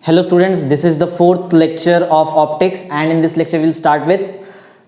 Hello students, this is the fourth lecture of optics and in this lecture we'll start with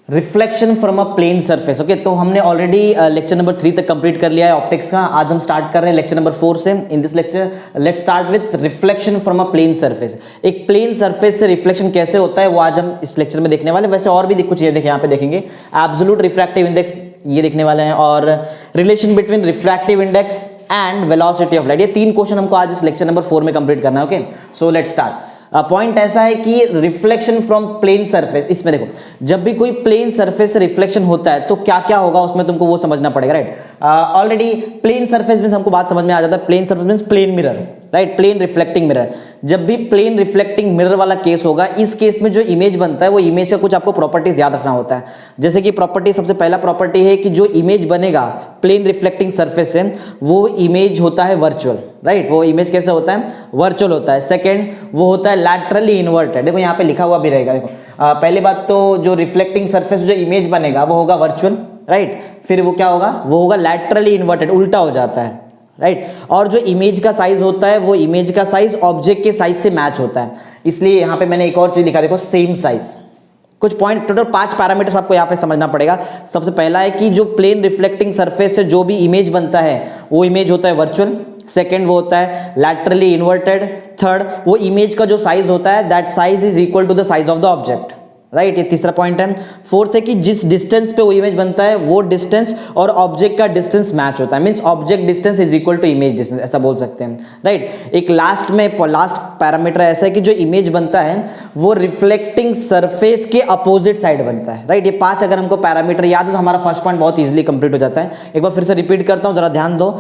reflection from a plane surface. Okay, तो हमने already lecture number 3 तक complete कर लिया है optics का। आज हम स्टार्ट कर रहे हैं लेक्चर नंबर 4 से। In this lecture let's start with reflection from a plane surface. एक प्लेन सरफेस से रिफ्लेक्शन कैसे होता है वो आज हम इस लेक्चर में देखने वाले। वैसे और भी कुछ ये देखिए यहाँ पे देखेंगे, एब्सोल्यूट रिफ्रैक्टिव इंडेक्स ये देखने वाले हैं और relation between refractive index and velocity of light. ये 3 क्वेश्चन हमको आज इस लेक्चर नंबर 4 में कंप्लीट करना है। Okay, so let's start. Point ऐसा है कि रिफ्लेक्शन फ्रॉम प्लेन सरफेस, इसमें देखो जब भी कोई प्लेन सरफेस से रिफ्लेक्शन होता है तो क्या क्या होगा उसमें तुमको वो समझना पड़ेगा, राइट। ऑलरेडी प्लेन सरफेस में हमको बात समझ में आ जाता है। Plane surface means plane mirror, right, plane reflecting mirror. जब भी प्लेन रिफ्लेक्टिंग मिरर वाला केस होगा, इस केस में जो इमेज बनता है वो इमेज का कुछ आपको प्रॉपर्टीज याद रखना होता है। जैसे कि प्रॉपर्टी, सबसे पहला प्रॉपर्टी है कि जो इमेज बनेगा प्लेन रिफ्लेक्टिंग सरफेस से वो इमेज होता है वर्चुअल, राइट। वो इमेज कैसे होता है? वर्चुअल होता है। सेकंड, वो होता है लैटरली इन्वर्टेड। देखो यहाँ पे लिखा हुआ भी रहेगा। देखो पहली बात तो जो रिफ्लेक्टिंग सरफेस जो इमेज बनेगा वो होगा वर्चुअल, राइट। फिर वो क्या होगा? वो होगा लैटरली इन्वर्टेड, उल्टा हो जाता है, राइट। और जो इमेज का साइज होता है वो इमेज का साइज ऑब्जेक्ट के साइज से मैच होता है। इसलिए यहाँ पे मैंने एक और चीज लिखा, देखो सेम साइज। कुछ पॉइंट, टोटल 5 पैरामीटर्स आपको यहाँ पे समझना पड़ेगा। सबसे पहला है कि जो प्लेन रिफ्लेक्टिंग सरफेस से जो भी इमेज बनता है वो इमेज होता है वर्चुअल। सेकेंड, वो होता है लैटरली इन्वर्टेड। थर्ड, वो इमेज का जो साइज होता है that size is equal to the size of the object, right. ये तीसरा पॉइंट है। फोर्थ है कि जिस डिस्टेंस पे वो इमेज बनता है वो डिस्टेंस और ऑब्जेक्ट का डिस्टेंस मैच होता है, means object distance is equal to image distance, ऐसा बोल सकते हैं, राइट। एक लास्ट पैरामीटर ऐसा है कि जो इमेज बनता है वो रिफ्लेक्टिंग सरफेस के अपोजिट साइड बनता है, राइट। ये 5 अगर हमको पैरामीटर याद हो तो हमारा फर्स्ट पॉइंट बहुत इजीली कंप्लीट हो जाता है। एक बार फिर से रिपीट करता हूं, जरा ध्यान दो।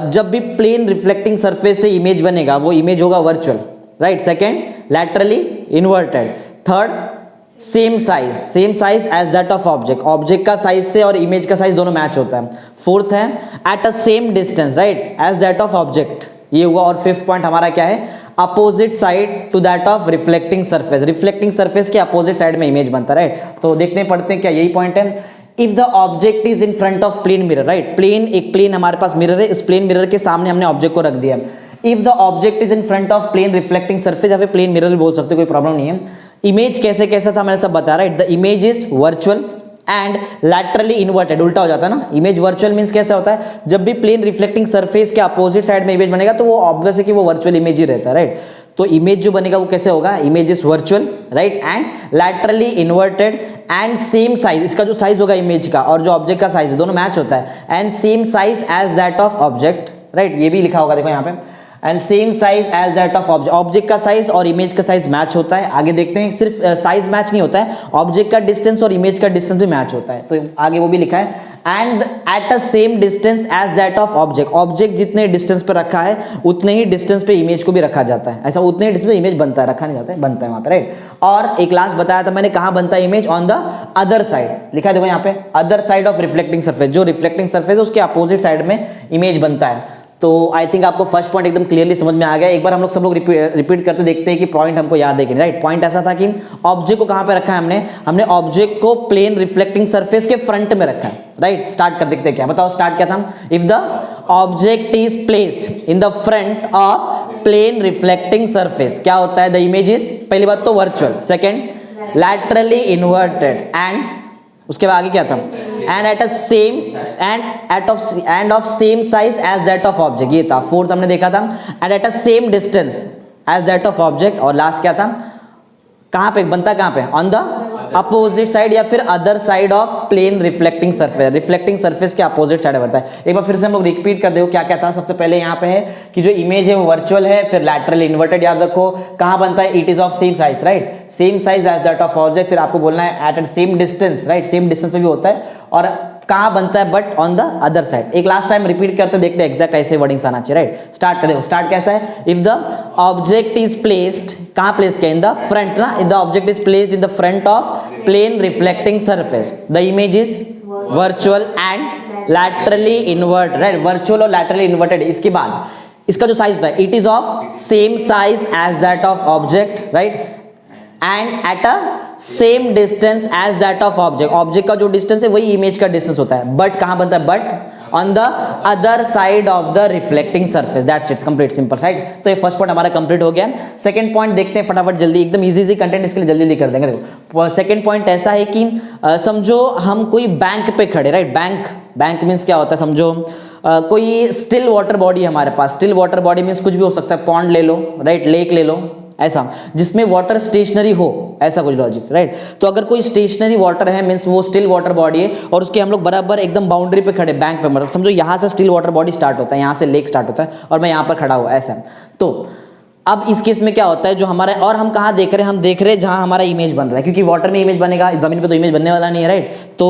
जब भी प्लेन रिफ्लेक्टिंग सरफेस से इमेज बनेगा वो इमेज होगा virtual, right. Second, laterally inverted. Third, same size as that of object, object का साइज से और इमेज का साइज दोनों मैच होता है। फोर्थ है at a same distance, right, as that of object, ये हुआ। और फिफ्थ पॉइंट हमारा क्या है? Opposite side to that of reflecting surface, reflecting surface के अपोजिट साइड में इमेज बनता है, राइट। तो देखने पड़ते हैं क्या यही पॉइंट है। If the object is in front of plane mirror, right, plane, एक प्लेन हमारे पास मिरर है, इस प्लेन मिरर के सामने हमने ऑब्जेक्ट को रख दिया। If the object is in front of plane reflecting surface, या फिर प्लेन मिरर भी बोल सकते हो, कोई प्रॉब्लम नहीं है। इमेज कैसे कैसा था मैंने सब बताया, right. The image is virtual and laterally inverted, उल्टा हो जाता है ना। इमेज वर्चुअल मींस कैसा होता है? जब भी प्लेन रिफ्लेक्टिंग सरफेस के अपोजिट साइड में इमेज बनेगा तो वो ऑब्वियस है कि वो वर्चुअल इमेज ही रहता है, राइट। तो इमेज जो बनेगा वो कैसे होगा? Image is virtual, right, and laterally inverted and same size, इसका जो साइज होगा इमेज का और जो ऑब्जेक्ट का साइज है दोनों मैच होता है, and same size as that of object, right. ये भी लिखा होगा देखो यहाँ पे, and same size as that of object, object का साइज और इमेज का साइज मैच होता है। आगे देखते हैं, सिर्फ साइज मैच नहीं होता है, ऑब्जेक्ट का डिस्टेंस और इमेज का डिस्टेंस भी मैच होता है। तो आगे वो भी लिखा है, and at a same distance as that of object, object जितने डिस्टेंस पे रखा है उतने ही डिस्टेंस पे इमेज को भी रखा जाता है। ऐसा उतने ही डिस्टेंस पे इमेज बनता है, रखा नहीं जाता है, बनता है वहां पे, राइट। और एक लास्ट बताया था मैंने, कहां बनता है image? On the other side, लिखा है देखो यहाँ पे, other side of reflecting surface, जो रिफ्लेक्टिंग सरफेस है उसके अपोजिट साइड में इमेज बनता है। तो आई थिंक आपको फर्स्ट पॉइंट एकदम क्लियरली समझ में आ गया। एक बार हम लोग सब लोग रिपीट करते देखते हैं कि पॉइंट हमको याद है कि नहीं, राइट। पॉइंट ऐसा था कि ऑब्जेक्ट को कहां पे रखा है हमने ऑब्जेक्ट को प्लेन रिफ्लेक्टिंग सरफेस के फ्रंट में रखा है, राइट। स्टार्ट कर देखते हैं, क्या बताओ स्टार्ट क्या था? If the object is placed in the front of plane reflecting surface, क्या होता है? द इमेज इज, पहली बात तो virtual, second laterally inverted, and उसके बाद आगे क्या था? And at a same and of same size as that of object, ये था। फोर्थ हमने देखा था, and at a same distance as that of object. और लास्ट क्या था? कहां पे बनता है? कहां पे? ऑन द अपोजिट साइड या फिर other side of plane reflecting surface, reflecting surface के अपोजिट साइड बनता है। एक बार फिर से हम लोग रिपीट कर दो क्या क्या था। सबसे पहले यहाँ पे है कि जो इमेज है वो वर्चुअल है, फिर लैटरली इन्वर्टेड, याद रखो। कहां बनता है? It is of same size, right, same size as that of object. फिर आपको बोलना है at same distance, right, same distance पे भी होता है। और कहां बनता है? But on the other side. एक लास्ट टाइम रिपीट करते देखते हैं एग्जैक्ट ऐसे वर्डिंग्स आना चाहिए, राइट। स्टार्ट करें, स्टार्ट कैसा है? If the object is placed, कहां प्लेस किया? इन द फ्रंट ना, if the object is placed in the front of plane reflecting surface, the image is virtual and laterally inverted, right, virtual और laterally inverted. इसके बाद इसका जो size होता है, it is of same size as that of object, right, and at a same distance as that of object, object का जो distance है वही इमेज का डिस्टेंस होता है, बट कहां बनता है, but on the other side of the reflecting surface, that's it, complete, simple, right. तो ये फर्स्ट पॉइंट हमारा कंप्लीट हो गया। सेकंड पॉइंट देखते हैं फटाफट जल्दी, एकदम इजी कंटेंट, इसके लिए जल्दी कर देंगे। देखो सेकंड पॉइंट ऐसा है कि समझो हम कोई बैंक पे खड़े, राइट, बैंक मींस क्या होता है, समझो कोई स्टिल वाटर बॉडी हमारे पास, स्टिल वाटर बॉडी मींस कुछ भी हो सकता है, पॉन्ड ले लो, राइट, लेक ले लो, ऐसा जिसमें वाटर स्टेशनरी हो, ऐसा कुछ लॉजिक, राइट। तो अगर कोई स्टेशनरी वाटर है मींस वो स्टिल वाटर बॉडी है और उसके हम लोग बराबर एकदम बाउंड्री पे खड़े, बैंक पे, मतलब समझो यहाँ से स्टिल वाटर बॉडी स्टार्ट होता है, यहाँ से लेक स्टार्ट होता है और मैं यहाँ पर खड़ा हुआ, ऐसा। तो अब इस केस में क्या होता है, जो हमारा, और हम कहाँ देख रहे हैं, हम देख रहे हैं जहाँ हमारा इमेज बन रहा है, क्योंकि वाटर में इमेज बनेगा, जमीन पे तो इमेज बनने वाला नहीं है, राइट। तो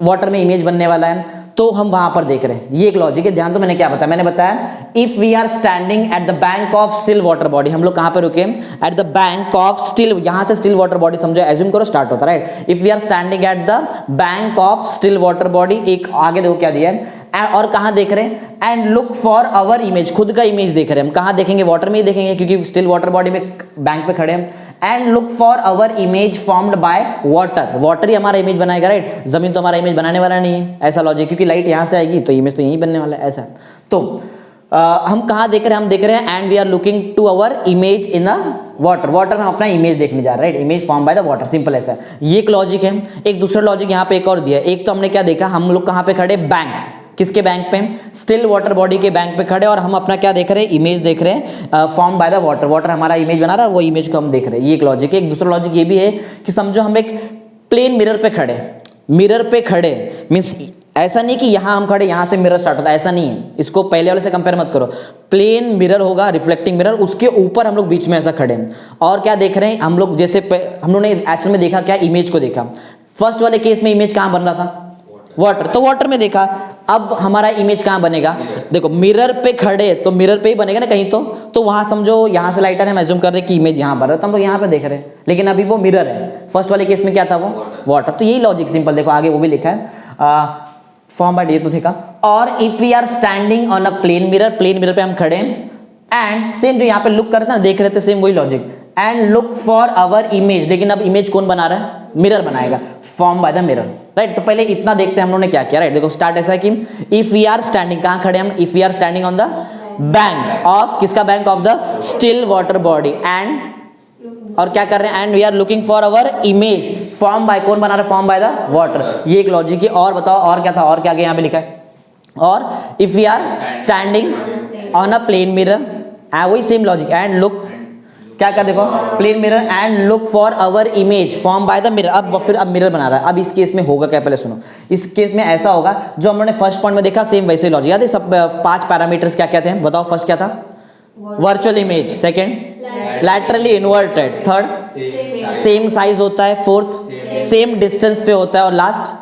वाटर में इमेज बनने वाला है तो हम वहां पर देख रहे हैं, ये एक लॉजिक है। ध्यान, तो मैंने क्या बताया, मैंने बताया if we are standing at the bank of still water body, हम लोग कहां पे रुके, at the bank of still, यहां से स्टिल वाटर बॉडी समझो, एज्यूम करो स्टार्ट होता है, right. If we are standing at the bank of still water body, एक आगे देखो क्या दिया है, और कहां देख रहे हैं, and look for our image, खुद का इमेज देख रहे हैं, हम कहां देखेंगे, वाटर में ही देखेंगे क्योंकि स्टिल वाटर बॉडी में बैंक पे खड़े हैं। And look for our image formed by water, water ही हमारा इमेज बनाएगा, राइट, जमीन तो हमारा इमेज बनाने वाला नहीं है, ऐसा लॉजिक, क्योंकि लाइट यहां से आएगी तो इमेज तो यहीं बनने वाला है, ऐसा। तो हम कहां देख रहे हैं, हम देख रहे हैं and we are looking to our image in a water, water में हम अपना इमेज देखने जा रहे हैं, right, image form by the water, simple ऐसा है। ये एक लॉजिक है। एक दूसरा लॉजिक यहाँ पे एक और दिया है, एक तो हमने क्या देखा, हम लोग कहां पे खड़े, बैंक, किसके बैंक पे, स्टिल वाटर बॉडी के बैंक पे खड़े, और हम अपना क्या देख रहे हैं, इमेज देख रहे हैं, form by the water, water हमारा इमेज बना रहा है, वो इमेज को हम देख रहे हैं, ये एक लॉजिक है। एक दूसरा लॉजिक ये भी है कि समझो हम एक प्लेन मिरर पे खड़े, मिरर पे खड़े मींस ऐसा नहीं कि यहां हम खड़े यहां से मिरर स्टार्ट होता है, ऐसा नहीं है, इसको पहले वाले से कंपेयर मत करो। प्लेन मिरर होगा, रिफ्लेक्टिंग मिरर, उसके ऊपर हम लोग बीच में ऐसा खड़े हैं और क्या देख रहे हैं हम लोग, जैसे हम लोग ने एक्चुअल में देखा क्या, इमेज को देखा। फर्स्ट वाले केस में इमेज कहां बन रहा था, वाटर, तो वाटर में देखा। अब हमारा इमेज कहां बनेगा, देखो मिरर पे खड़े तो मिरर पे ही बनेगा ना कहीं, तो वहां समझो यहां से लाइट है, हम एज्यूम कर रहे हैं कि इमेज यहां बन रहा है, तो हम लोग यहां पे देख रहे हैं, लेकिन अभी वो मिरर है। फर्स्ट वाले केस में क्या था, वो वाटर। तो यही लॉजिक, सिंपल, देखो आगे वो भी लिखा है, फॉर्म बाय, ये तो देखा। और if we are standing on a plane mirror, plane mirror पे हम खड़े हैं, एंड सेम जो यहाँ पे लुक करते हैं देख रहे थे, सेम वही logic, and look for our image, लेकिन अब इमेज कौन बना रहा है, मिरर बनाएगा, form by the mirror, right. तो पहले इतना देखते हैं हम लोगों ने क्या किया, राइट। देखो स्टार्ट ऐसा है कि इफ वी आर स्टैंडिंग, कहां खड़े हम, if we are standing on the bank of, किसका bank, of the still water body, and और क्या कर रहे हैं, and we are looking for our image form by, कौन बना रहा है, फॉर्म बाय द वाटर, ये एक लॉजिक है। और बताओ और क्या था, और क्या आगे यहाँ पे लिखा है, और if we are standing on a plane mirror, वही सेम लॉजिक, एंड लुक, क्या कर, देखो plane mirror, and look for our image form by the mirror. अब फिर अब मिरर बना रहा है। अब इस केस में होगा क्या, पहले सुनो, इस केस में ऐसा होगा जो हम लोगों ने फर्स्ट पॉइंट में देखा, सेम वैसे लॉजिक, याद है सब 5 पैरामीटर्स क्या क्या थे, बताओ। फर्स्ट क्या था, virtual image, second laterally inverted, third same size होता है, फोर्थ सेम डिस्टेंस पे होता है, और last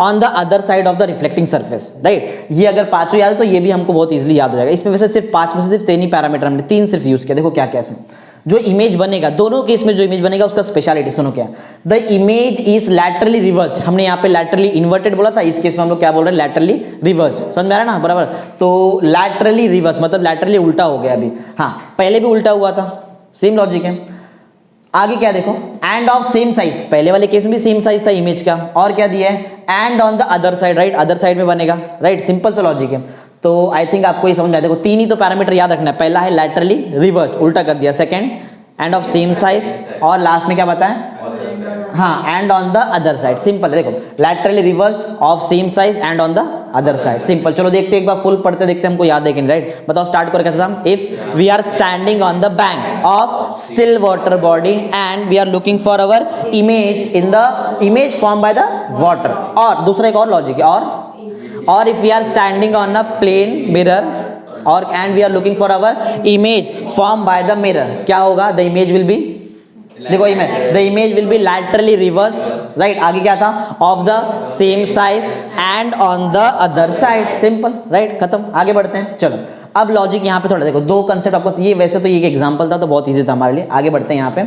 on the other side of the reflecting surface, right. ये अगर पांचों याद है तो ये भी हमको बहुत इजीली याद हो जाएगा। इसमें वैसे सिर्फ 5 में से सिर्फ 3 ही पैरामीटर हमने 3 सिर्फ यूज किया। देखो क्या क्या है, जो इमेज बनेगा, दोनों केस में जो इमेज बनेगा उसका स्पेशलिटी सुनो क्या है, the image is laterally reversed. हमने यहाँ पे लैटरली इन्वर्टेड बोला था, इस केस में हम लोग क्या बोल रहे हैं, लैटरली रिवर्स्ड, समझ में आ रहा है ना, बराबर। तो लैटरली रिवर्स मतलब लैटरली उल्टा हो गया अभी, हाँ पहले भी उल्टा हुआ था, सेम लॉजिक है। आगे क्या देखो, एंड ऑफ सेम साइज, पहले वाले केस में भी सेम साइज था इमेज का, और क्या दिया है, and on the other side, right, other side में बनेगा, राइट, सिंपल सा लॉजिक है। तो आई थिंक आपको ये समझ में आया। देखो 3 ही तो पैरामीटर याद रखना है, पहला है लैटरली रिवर्स्ड, उल्टा कर दिया, second and of same size, और लास्ट में क्या बताएं, हाँ and on the other side, simple है। देखो laterally reversed of same size and on the other side, simple. चलो देखते एक बार फुल पढ़ते देखते हमको याद है कि नहीं, राइट। बताओ स्टार्ट करो कैसे था, if we are standing on the bank of still water body and we are looking for our image in the image form by the water. और दूसरा एक और लॉजिक है, और if we are standing on a plane mirror और and we are looking for our image form by the mirror, क्या होगा, the image will be, देखो image, the image will be laterally reversed, right. आगे क्या था, of the same size and on the other side, simple, right, खत्म। आगे बढ़ते हैं, चलो अब लॉजिक यहाँ पे थोड़ा देखो, 2 कंसेप्ट आपको, ये वैसे तो ये एक एग्जांपल था तो बहुत इजी था हमारे लिए। आगे बढ़ते हैं यहाँ पे,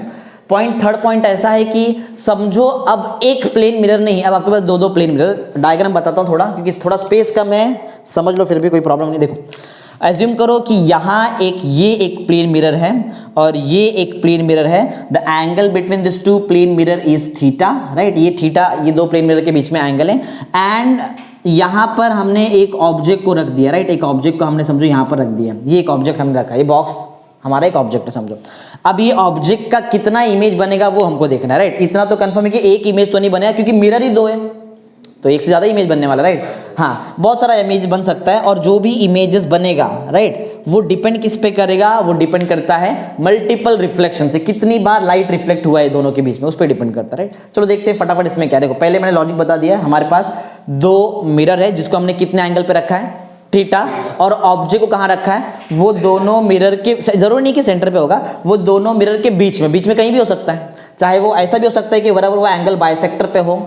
पॉइंट थर्ड पॉइंट ऐसा है कि समझो अब एक प्लेन मिरर नहीं, अब आपके पास 2 प्लेन मिरर। डायग्राम बताता हूँ थोड़ा, क्योंकि थोड़ा स्पेस कम है, समझ लो फिर भी कोई प्रॉब्लम नहीं। देखो एज्यूम करो कि यहाँ ये एक प्लेन मिरर है और ये एक प्लेन मिरर है। The angle between this two plane mirror is theta, right. ये थीटा, ये दो प्लेन मिरर के बीच में एंगल है। एंड यहाँ पर हमने एक ऑब्जेक्ट को रख दिया, राइट। एक ऑब्जेक्ट को हमने समझो यहाँ पर रख दिया, ये एक ऑब्जेक्ट हमने रखा, ये बॉक्स हमारा एक ऑब्जेक्ट है समझो। अब ये ऑब्जेक्ट का कितना इमेज बनेगा वो हमको देखना है, राइट। इतना तो कंफर्म है कि एक इमेज तो नहीं बनेगा क्योंकि मिरर ही दो है, तो एक से ज्यादा इमेज बनने वाला, राइट। हाँ, बहुत सारा इमेज बन सकता है और जो भी इमेजेस बनेगा, राइट, वो डिपेंड किस पे करेगा, वो डिपेंड करता है मल्टीपल रिफ्लेक्शन से, कितनी बार लाइट रिफ्लेक्ट हुआ है दोनों के बीच में, उस पर डिपेंड करता है, राइट। चलो देखते हैं फटाफट इसमें क्या। देखो पहले मैंने लॉजिक बता दिया, हमारे पास दो मिरर है जिसको हमने कितने एंगल पे रखा है, थीटा, और ऑब्जेक्ट को कहाँ रखा है, वो दोनों मिरर के, जरूरी नहीं कि सेंटर पे होगा, वो दोनों मिरर के बीच में कहीं भी हो सकता है। चाहे वो ऐसा भी हो सकता है कि बराबर वो एंगल बाइसेक्टर पे हो,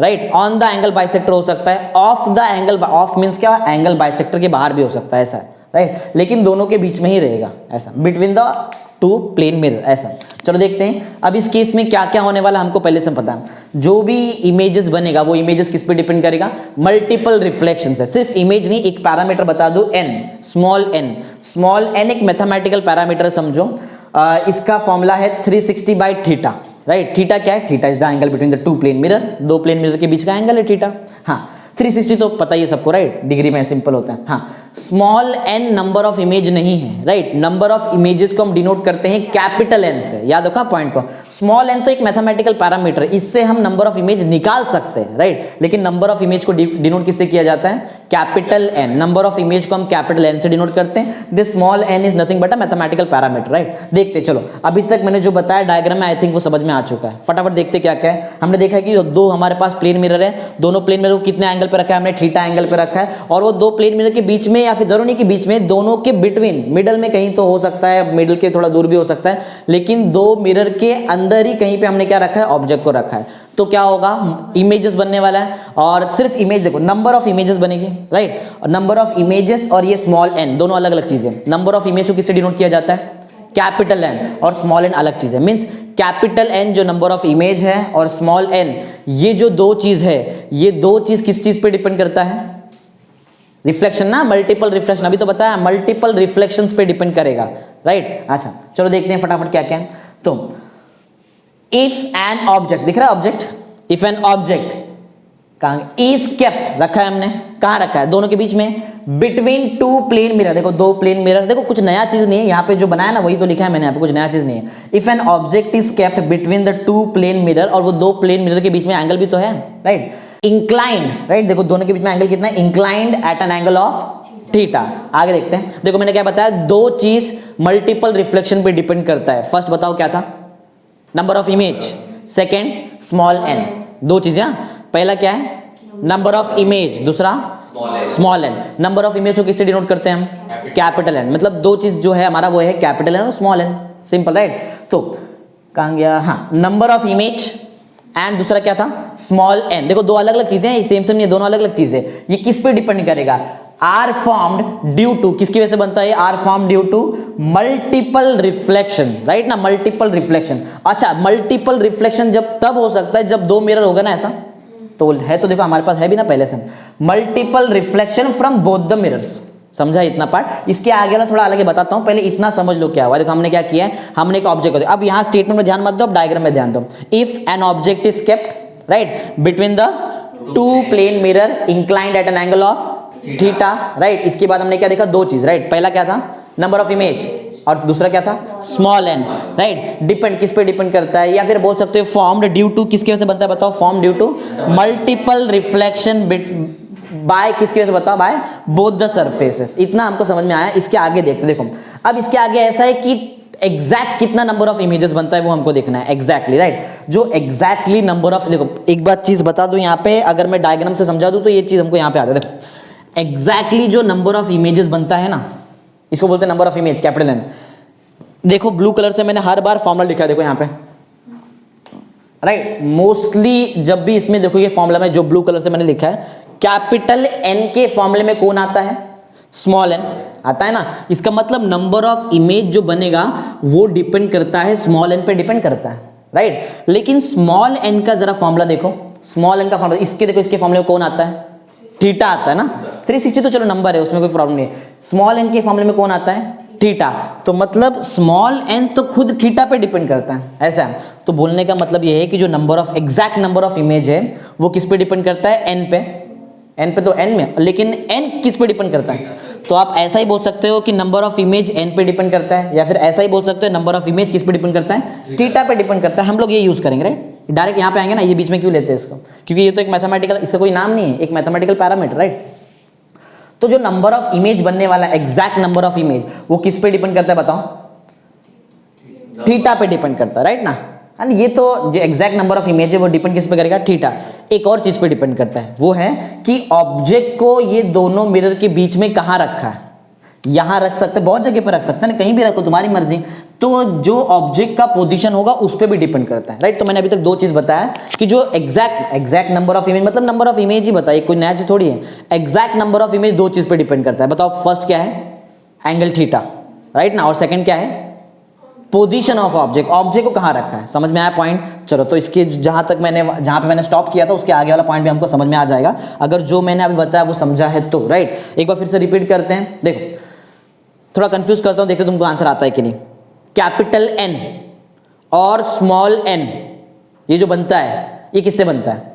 right, on the angle bisector हो सकता है, of the angle, of means क्या, एंगल बाइसेक्टर के बाहर भी हो सकता है, ऐसा है, राइट। लेकिन दोनों के बीच में ही रहेगा, ऐसा, between the two plane mirror, ऐसा। चलो देखते हैं अब इस केस में क्या क्या होने वाला हमको पहले से पता है। जो भी इमेजेस बनेगा वो इमेजेस किस पे डिपेंड करेगा, मल्टीपल रिफ्लेक्शन से। सिर्फ इमेज नहीं, एक पैरामीटर बता दो, n, small n. Small n एक मैथमेटिकल पैरामीटर समझो, इसका फॉर्मूला है 360 by थीटा, राइट। थीटा क्या है, theta is the angle between the two plane mirror, दो प्लेन मिरर के बीच का एंगल है थीटा। हाँ, 360 तो पता ही है सबको, राइट, डिग्री में सिंपल होता है। हाँ, small n number of image नहीं है, राइट। नंबर ऑफ इमेजेस को हम डिनोट करते हैं कैपिटल एन से, याद रखो पॉइंट को। स्मॉल एन तो एक मैथमेटिकल पैरामीटर, इससे हम नंबर ऑफ इमेज निकाल सकते हैं, राइट। लेकिन नंबर ऑफ इमेज को डिनोट किससे किया जाता है, capital N. Number of image को हम कैपिटल एन से डिनोट करते हैं। This small n is nothing but a mathematical parameter, right. देखते चलो, अभी तक मैंने जो बताया डायग्राम में, आई थिंक वो समझ में आ चुका है। फटाफट देखते क्या क्या है। हमने देखा कि दो हमारे पास प्लेन मिरर है, दोनों प्लेन मिरर को कितने एंगल पे रखा है, हमने थीटा एंगल पे रखा है, और वो दो प्लेन मिरर के बीच में या फिर जरूरी नहीं के बीच में, दोनों के बिटवीन, मिडल में कहीं तो हो सकता है, मिडल के थोड़ा दूर भी हो सकता है, लेकिन दो मिरर के अंदर ही कहीं पे हमने क्या रखा है, ऑब्जेक्ट को रखा है। तो क्या होगा, इमेजेस बनने वाला है, और सिर्फ इमेज देखो, नंबर ऑफ इमेजेस बनेगी, राइट। नंबर ऑफ इमेजेस और ये स्मॉल एन दोनों अलग अलग चीजें। नंबर ऑफ इमेज को किससे डिनोट किया जाता है, कैपिटल एन, और स्मॉल एन अलग चीज है। मींस कैपिटल एन जो नंबर ऑफ इमेज है और स्मॉल एन ये जो दो चीज है, ये दो चीज किस चीज पे डिपेंड करता है, रिफ्लेक्शन ना, मल्टीपल रिफ्लेक्शन, अभी तो बताया मल्टीपल रिफ्लेक्शंस पे डिपेंड करेगा, राइट। अच्छा चलो देखते हैं फटाफट क्या क्या है। तो इफ एन ऑब्जेक्ट, दिख रहा है ऑब्जेक्ट, इफ एन ऑब्जेक्ट कहाँ इज केप्ट, रखा है हमने, कहाँ रखा है, दोनों के बीच में, बिटवीन टू प्लेन मिरर। देखो दो प्लेन मिरर, देखो कुछ नया चीज नहीं है यहाँ पे, जो बनाया ना वही तो लिखा है मैंने यहाँ पे, कुछ नया चीज नहीं है। If an object is kept between the two plane mirror, और वो दो प्लेन मिरर के बीच में एंगल भी तो है, राइट, इंक्लाइंड, राइट। देखो दोनों के बीच में एंगल कितना है, inclined at an angle of theta. आगे देखते हैं, देखो मैंने क्या बताया, दो चीज मल्टीपल रिफ्लेक्शन पे डिपेंड करता है। फर्स्ट बताओ क्या था, number of image, second small n, दो चीजें। पहला क्या है, नंबर ऑफ इमेज, दूसरा small n. Number of image को किससे डिनोट करते हैं हम, कैपिटल एन। मतलब दो चीज जो है हमारा वो है कैपिटल एन और स्मॉल एन, सिंपल, राइट। तो कहां गया, हाँ, नंबर ऑफ इमेज एंड दूसरा क्या था, स्मॉल एन। देखो दो अलग अलग चीजें हैं, सेम सेम नहीं, दोनों अलग अलग चीजें। ये किस पे डिपेंड करेगा, आर फॉर्म्ड ड्यू टू, किसकी वजह से बनता है, are formed due to multiple reflection, right ना, मल्टीपल रिफ्लेक्शन। अच्छा, मल्टीपल रिफ्लेक्शन जब तब हो सकता है जब दो मिरर होगा ना, ऐसा तो है, तो देखो हमारे पास है भी ना पहले से, multiple reflection from both the mirrors. समझा इतना पार्ट, इसके आगे मैं थोड़ा अलग बताता हूं, पहले इतना समझ लो क्या हुआ। देखो हमने क्या किया है, हमने एक ऑब्जेक्ट, अब यहां स्टेटमेंट में ध्यान मत दो, अब डायग्राम में ध्यान दो। If an object is kept, right, between the two plane mirror inclined at an angle of theta, right. इसके बाद हमने क्या देखा, दो चीज, राइट। पहला क्या था, नंबर ऑफ इमेज, और दूसरा क्या था, स्मॉल एन, राइट। डिपेंड किस पे डिपेंड करता है, या फिर बोल सकते हो फॉर्म्ड ड्यू टू, किसकी वजह से बनता है बताओ, form due to multiple reflection by, किसकी वजह से बताओ, बाय बोथ द सरफेसेस। इतना हमको समझ में आया। इसके आगे देखते, देखो अब इसके आगे ऐसा है कि एग्जैक्ट कितना नंबर ऑफ इमेजेस बनता है वो हमको देखना है, एग्जैक्टली, राइट। जो एग्जैक्टली नंबर ऑफ, देखो एक बात चीज बता दूं यहाँ पे, अगर मैं डायग्राम से समझा दूं तो ये चीज हमको यहाँ पे आ जाए। देखो एग्जैक्टली जो नंबर ऑफ इमेजेस बनता है ना, इसको बोलते हैं number of image, capital N. देखो ब्लू कलर से मैंने हर बार फॉर्मूला लिखा है, देखो यहाँ पे, राइट। मोस्टली जब भी इसमें देखो ये फॉर्मूला में जो ब्लू कलर से मैंने लिखा है, कैपिटल एन के फॉर्मूले में कौन आता है, स्मॉल एन आता है ना। इसका मतलब नंबर ऑफ इमेज जो बनेगा वो डिपेंड करता है, स्मॉल एन पे डिपेंड करता है, राइट। लेकिन स्मॉल एन का जरा फॉर्मूला देखो, स्मॉल एन का फॉर्मूला, इसके देखो, इसके फॉर्मूले में कौन आता है, थीटा आता है ना। 360 तो चलो नंबर है, उसमें कोई प्रॉब्लम नहीं है। स्मॉल एन के फॉर्मूले में कौन आता है, थीटा। तो मतलब स्मॉल एन तो खुद थीटा पे डिपेंड करता है, ऐसा है। तो बोलने का मतलब ये है कि जो number of exact number of image है वो किस पे डिपेंड करता है, एन पे। एन पे तो एन में, लेकिन एन किस पे डिपेंड करता है। तो आप ऐसा ही बोल सकते हो कि नंबर ऑफ इमेज एन पे डिपेंड करता है, या फिर ऐसा ही बोल सकते हो नंबर ऑफ इमेज किस पे डिपेंड करता है, थीटा पे डिपेंड करता है। हम लोग ये यूज करेंगे, राइट। डायरेक्ट यहाँ पे आएंगे ना, ये बीच में क्यों लेते हैं इसको, क्योंकि ये तो एक मैथमेटिकल, इसका कोई नाम नहीं है, एक मैथमेटिकल पैरामीटर, राइट। तो जो नंबर ऑफ इमेज बनने वाला एग्जैक्ट नंबर ऑफ इमेज वो किस पे डिपेंड करता है बताओ, थीटा पे डिपेंड करता है, राइट ना। एंड ये तो जो एग्जैक्ट नंबर ऑफ इमेज है वो डिपेंड किस पे करेगा, थीटा। एक और चीज पे डिपेंड करता है, वो है कि ऑब्जेक्ट को ये दोनों मिरर के बीच में कहां रखा है। यहां रख सकते, बहुत जगह पर रख सकते हैं, कहीं भी रखो, तुम्हारी मर्जी। तो जो ऑब्जेक्ट का पोजीशन होगा उस पर भी डिपेंड करता है, राइट। तो मैंने अभी तक दो चीज बताया कि जो एग्जैक्ट नंबर ऑफ इमेज, मतलब नंबर ऑफ इमेज ही बताइए, कोई नया चीज थोड़ी है। एग्जैक्ट नंबर ऑफ इमेज दो चीज पे डिपेंड करता है। बताओ फर्स्ट क्या है, एंगल थीटा, राइट ना, और सेकंड क्या है, पोजीशन ऑफ ऑब्जेक्ट, ऑब्जेक्ट को कहां रखा है। समझ में आया पॉइंट। चलो, तो इसके जहां पे मैंने स्टॉप किया था उसके आगे वाला पॉइंट भी हमको समझ में आ जाएगा, अगर जो मैंने अभी बताया वो समझा है तो, राइट। एक बार फिर से रिपीट करते हैं। देखो थोड़ा कंफ्यूज करता हूं, देखते तुमको आंसर आता है कि नहीं। कैपिटल एन और स्मॉल एन ये जो बनता है ये किससे बनता है,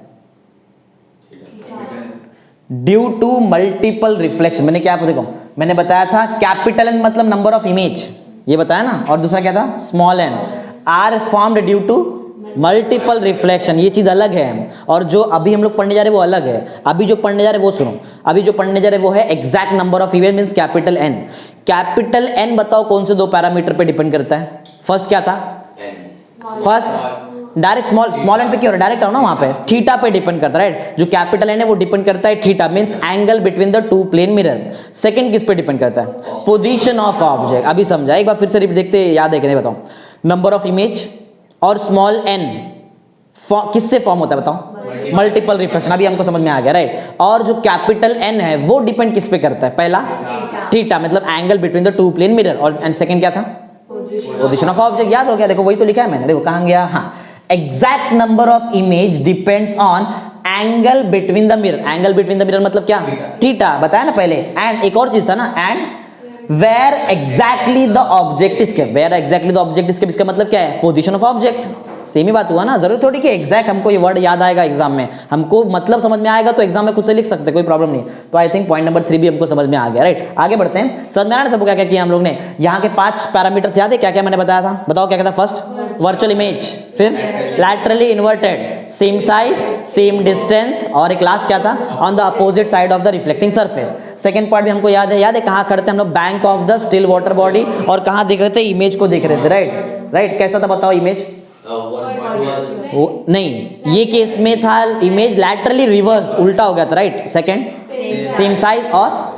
ड्यू टू मल्टीपल रिफ्लेक्शन। मैंने क्या देखो, मैंने बताया था कैपिटल एन मतलब नंबर ऑफ इमेज, ये बताया ना, और दूसरा क्या था, small n, are formed due to multiple reflection. ये चीज अलग है, और जो अभी हम लोग पढ़ने जा रहे हैं वो अलग है। अभी जो पढ़ने जा रहे हैं वो सुनो, अभी जो पढ़ने जा रहे हैं वो है exact number of image means capital N. Capital N बताओ कौन से दो पैरामीटर पे डिपेंड करता है। फर्स्ट क्या था, फर्स्ट डायरेक्ट स्मॉल एन पे क्यों, डायरेक्ट आओ ना, वहां पे थीटा पे डिपेंड करता है, राइट। जो कैपिटल एन है वो डिपेंड करता है theta means angle between the two plane mirror. Second किस पे डिपेंड करता है, पोजीशन ऑफ ऑब्जेक्ट। अभी समझा, एक बार फिर से देखते, याद है कि नहीं बताओ। नंबर ऑफ इमेज और स्मॉल एन किससे फॉर्म होता है बताओ, मल्टीपल रिफ्लेक्शन। अभी हमको समझ में आ गया, राइट। और जो कैपिटल एन है वो डिपेंड किस पे करता है, पहला थीटा मतलब angle between the two plane mirror, और एंड सेकंड क्या था, पोजीशन ऑफ ऑब्जेक्ट। याद हो गया, देखो वही तो लिखा है मैंने, देखो कहां गया, हाँ। Exact number of image depends on angle between the mirror. Angle between the mirror मतलब क्या, थीटा, बताया ना पहले। एंड एक और चीज था ना, and where exactly the object is kept. Where exactly the object is kept, इसका मतलब क्या है, पोजीशन ऑफ ऑब्जेक्ट। सेम ही बात हुआ ना, जरूर थोड़ी कि एग्जैक्ट हमको ये वर्ड याद आएगा एग्जाम में, हमको मतलब समझ में आएगा तो एग्जाम में खुद से लिख सकते हैं, कोई प्रॉब्लम नहीं। तो आई थिंक पॉइंट नंबर 3 भी हमको समझ में आ गया, राइट। आगे बढ़ते हैं। समझ में आ रहा है सबको क्या क्या किया हम लोग ने। यहाँ के 5 पैरामीटर्स याद है, क्या क्या मैंने बताया था, बताओ क्या क्या था। फर्स्ट वर्चुअल इमेज, फिर laterally inverted, same size same distance, और एक लास्ट क्या था, on the opposite side of the reflecting surface. Second part भी हमको याद है कहाँ खड़े थे हम लोग, bank of the still water body, और कहाँ देख रहे थे, इमेज को देख रहे थे, राइट। कैसा था बताओ इमेज, नहीं ये केस में था इमेज लैटरली रिवर्स्ड, उल्टा हो गया था, राइट। सेकंड सेम साइज और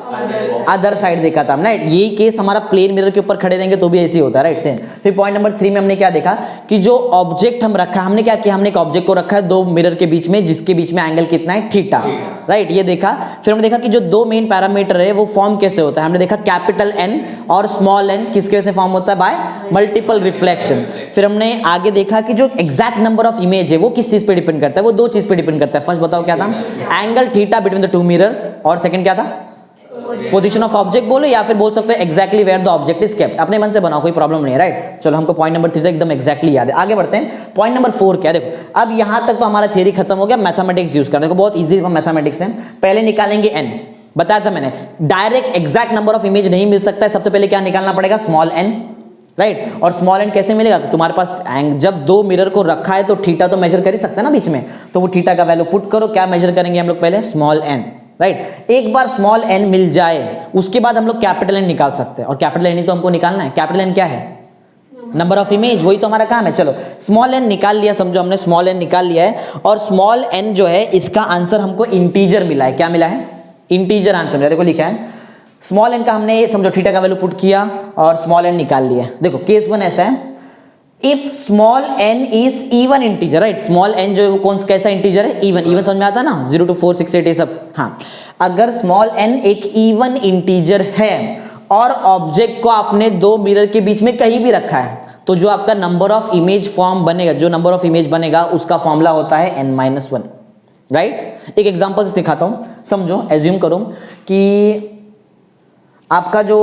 अदर साइड देखा था, राइट। यही केस हमारा प्लेन मिरर के ऊपर खड़े रहेंगे तो भी ऐसे ही होता है, राइट। सेम। फिर पॉइंट नंबर 3 में हमने क्या देखा कि जो ऑब्जेक्ट हम रखा, हमने क्या किया, हमने एक ऑब्जेक्ट को रखा है दो मिरर के बीच में, जिसके बीच में एंगल कितना है, थीटा, राइट। ये देखा। फिर हमने देखा कि जो दो मेन पैरामीटर है वो फॉर्म कैसे होता है। हमने देखा कैपिटल एन और स्मॉल एन किसके वजह से फॉर्म होता है, बाय मल्टीपल रिफ्लेक्शन। फिर हमने आगे देखा कि जो एग्जैक्ट नंबर ऑफ इमेज है वो किस चीज पे डिपेंड करता है, वो दो चीज पे डिपेंड करता है। फर्स्ट बताओ क्या था, angle theta between the to mirrors, और सेकंड क्या था, पोजीशन ऑफ ऑब्जेक्ट बोलो, या फिर बोल सकते हैं exactly where the object is kept. अपने मन से बनाओ, कोई प्रॉब्लम नहीं है, राइट। चलो हमको पॉइंट नंबर 3 तक एकदम एग्जैक्टली याद है। आगे बढ़ते हैं। पॉइंट नंबर 4 क्या है, देखो अब यहां तक तो हमारा थ्योरी खत्म हो गया, मैथमेटिक्स यूज करने को बहुत इजी मैथमेटिक्स है। पहले निकालेंगे एन, बताया था मैंने, direct exact number of image नहीं मिल सकता है, सबसे पहले क्या निकालना पड़ेगा, स्मॉल एन, राइट। और स्मॉल एन कैसे मिलेगा, तुम्हारे पास जब दो मिरर को रखा है तो थीटा तो मेजर कर ही सकता है ना बीच में, तो वो थीटा का वैल्यू पुट करो। क्या मेजर करेंगे हम लोग, पहले स्मॉल एन, राइट। एक बार स्मॉल एन मिल जाए उसके बाद हम लोग कैपिटल एन निकाल सकते हैं, और कैपिटल एन ही तो हमको निकालना है। कैपिटल एन क्या है, नंबर ऑफ इमेज, वही तो हमारा काम है। चलो स्मॉल एन निकाल लिया, समझो हमने स्मॉल एन निकाल लिया है, और स्मॉल एन जो है इसका आंसर हमको इंटीजर मिला है। क्या मिला है, इंटीजर आंसर मिला, देखो लिखा है स्मॉल एन का, हमने समझो थीटा का वैल्यू पुट किया और स्मॉल एन निकाल लिया। देखो केस 1 ऐसा है, if small n is even integer, right. Small n जो है वो कौन कैसा इंटीजर है, इवन। इवन समझ में आता है ना, 0 to 4 6 8 ये सब, हाँ। अगर स्मॉल एन एक इवन इंटीजर है और ऑब्जेक्ट को आपने दो मिरर के बीच में कहीं भी रखा है, तो जो आपका नंबर ऑफ इमेज फॉर्म बनेगा, जो नंबर ऑफ इमेज बनेगा उसका फॉर्मूला होता है n-1, राइट। एक एग्जांपल से सिखाता हूं, समझो। एज्यूम करो कि आपका जो,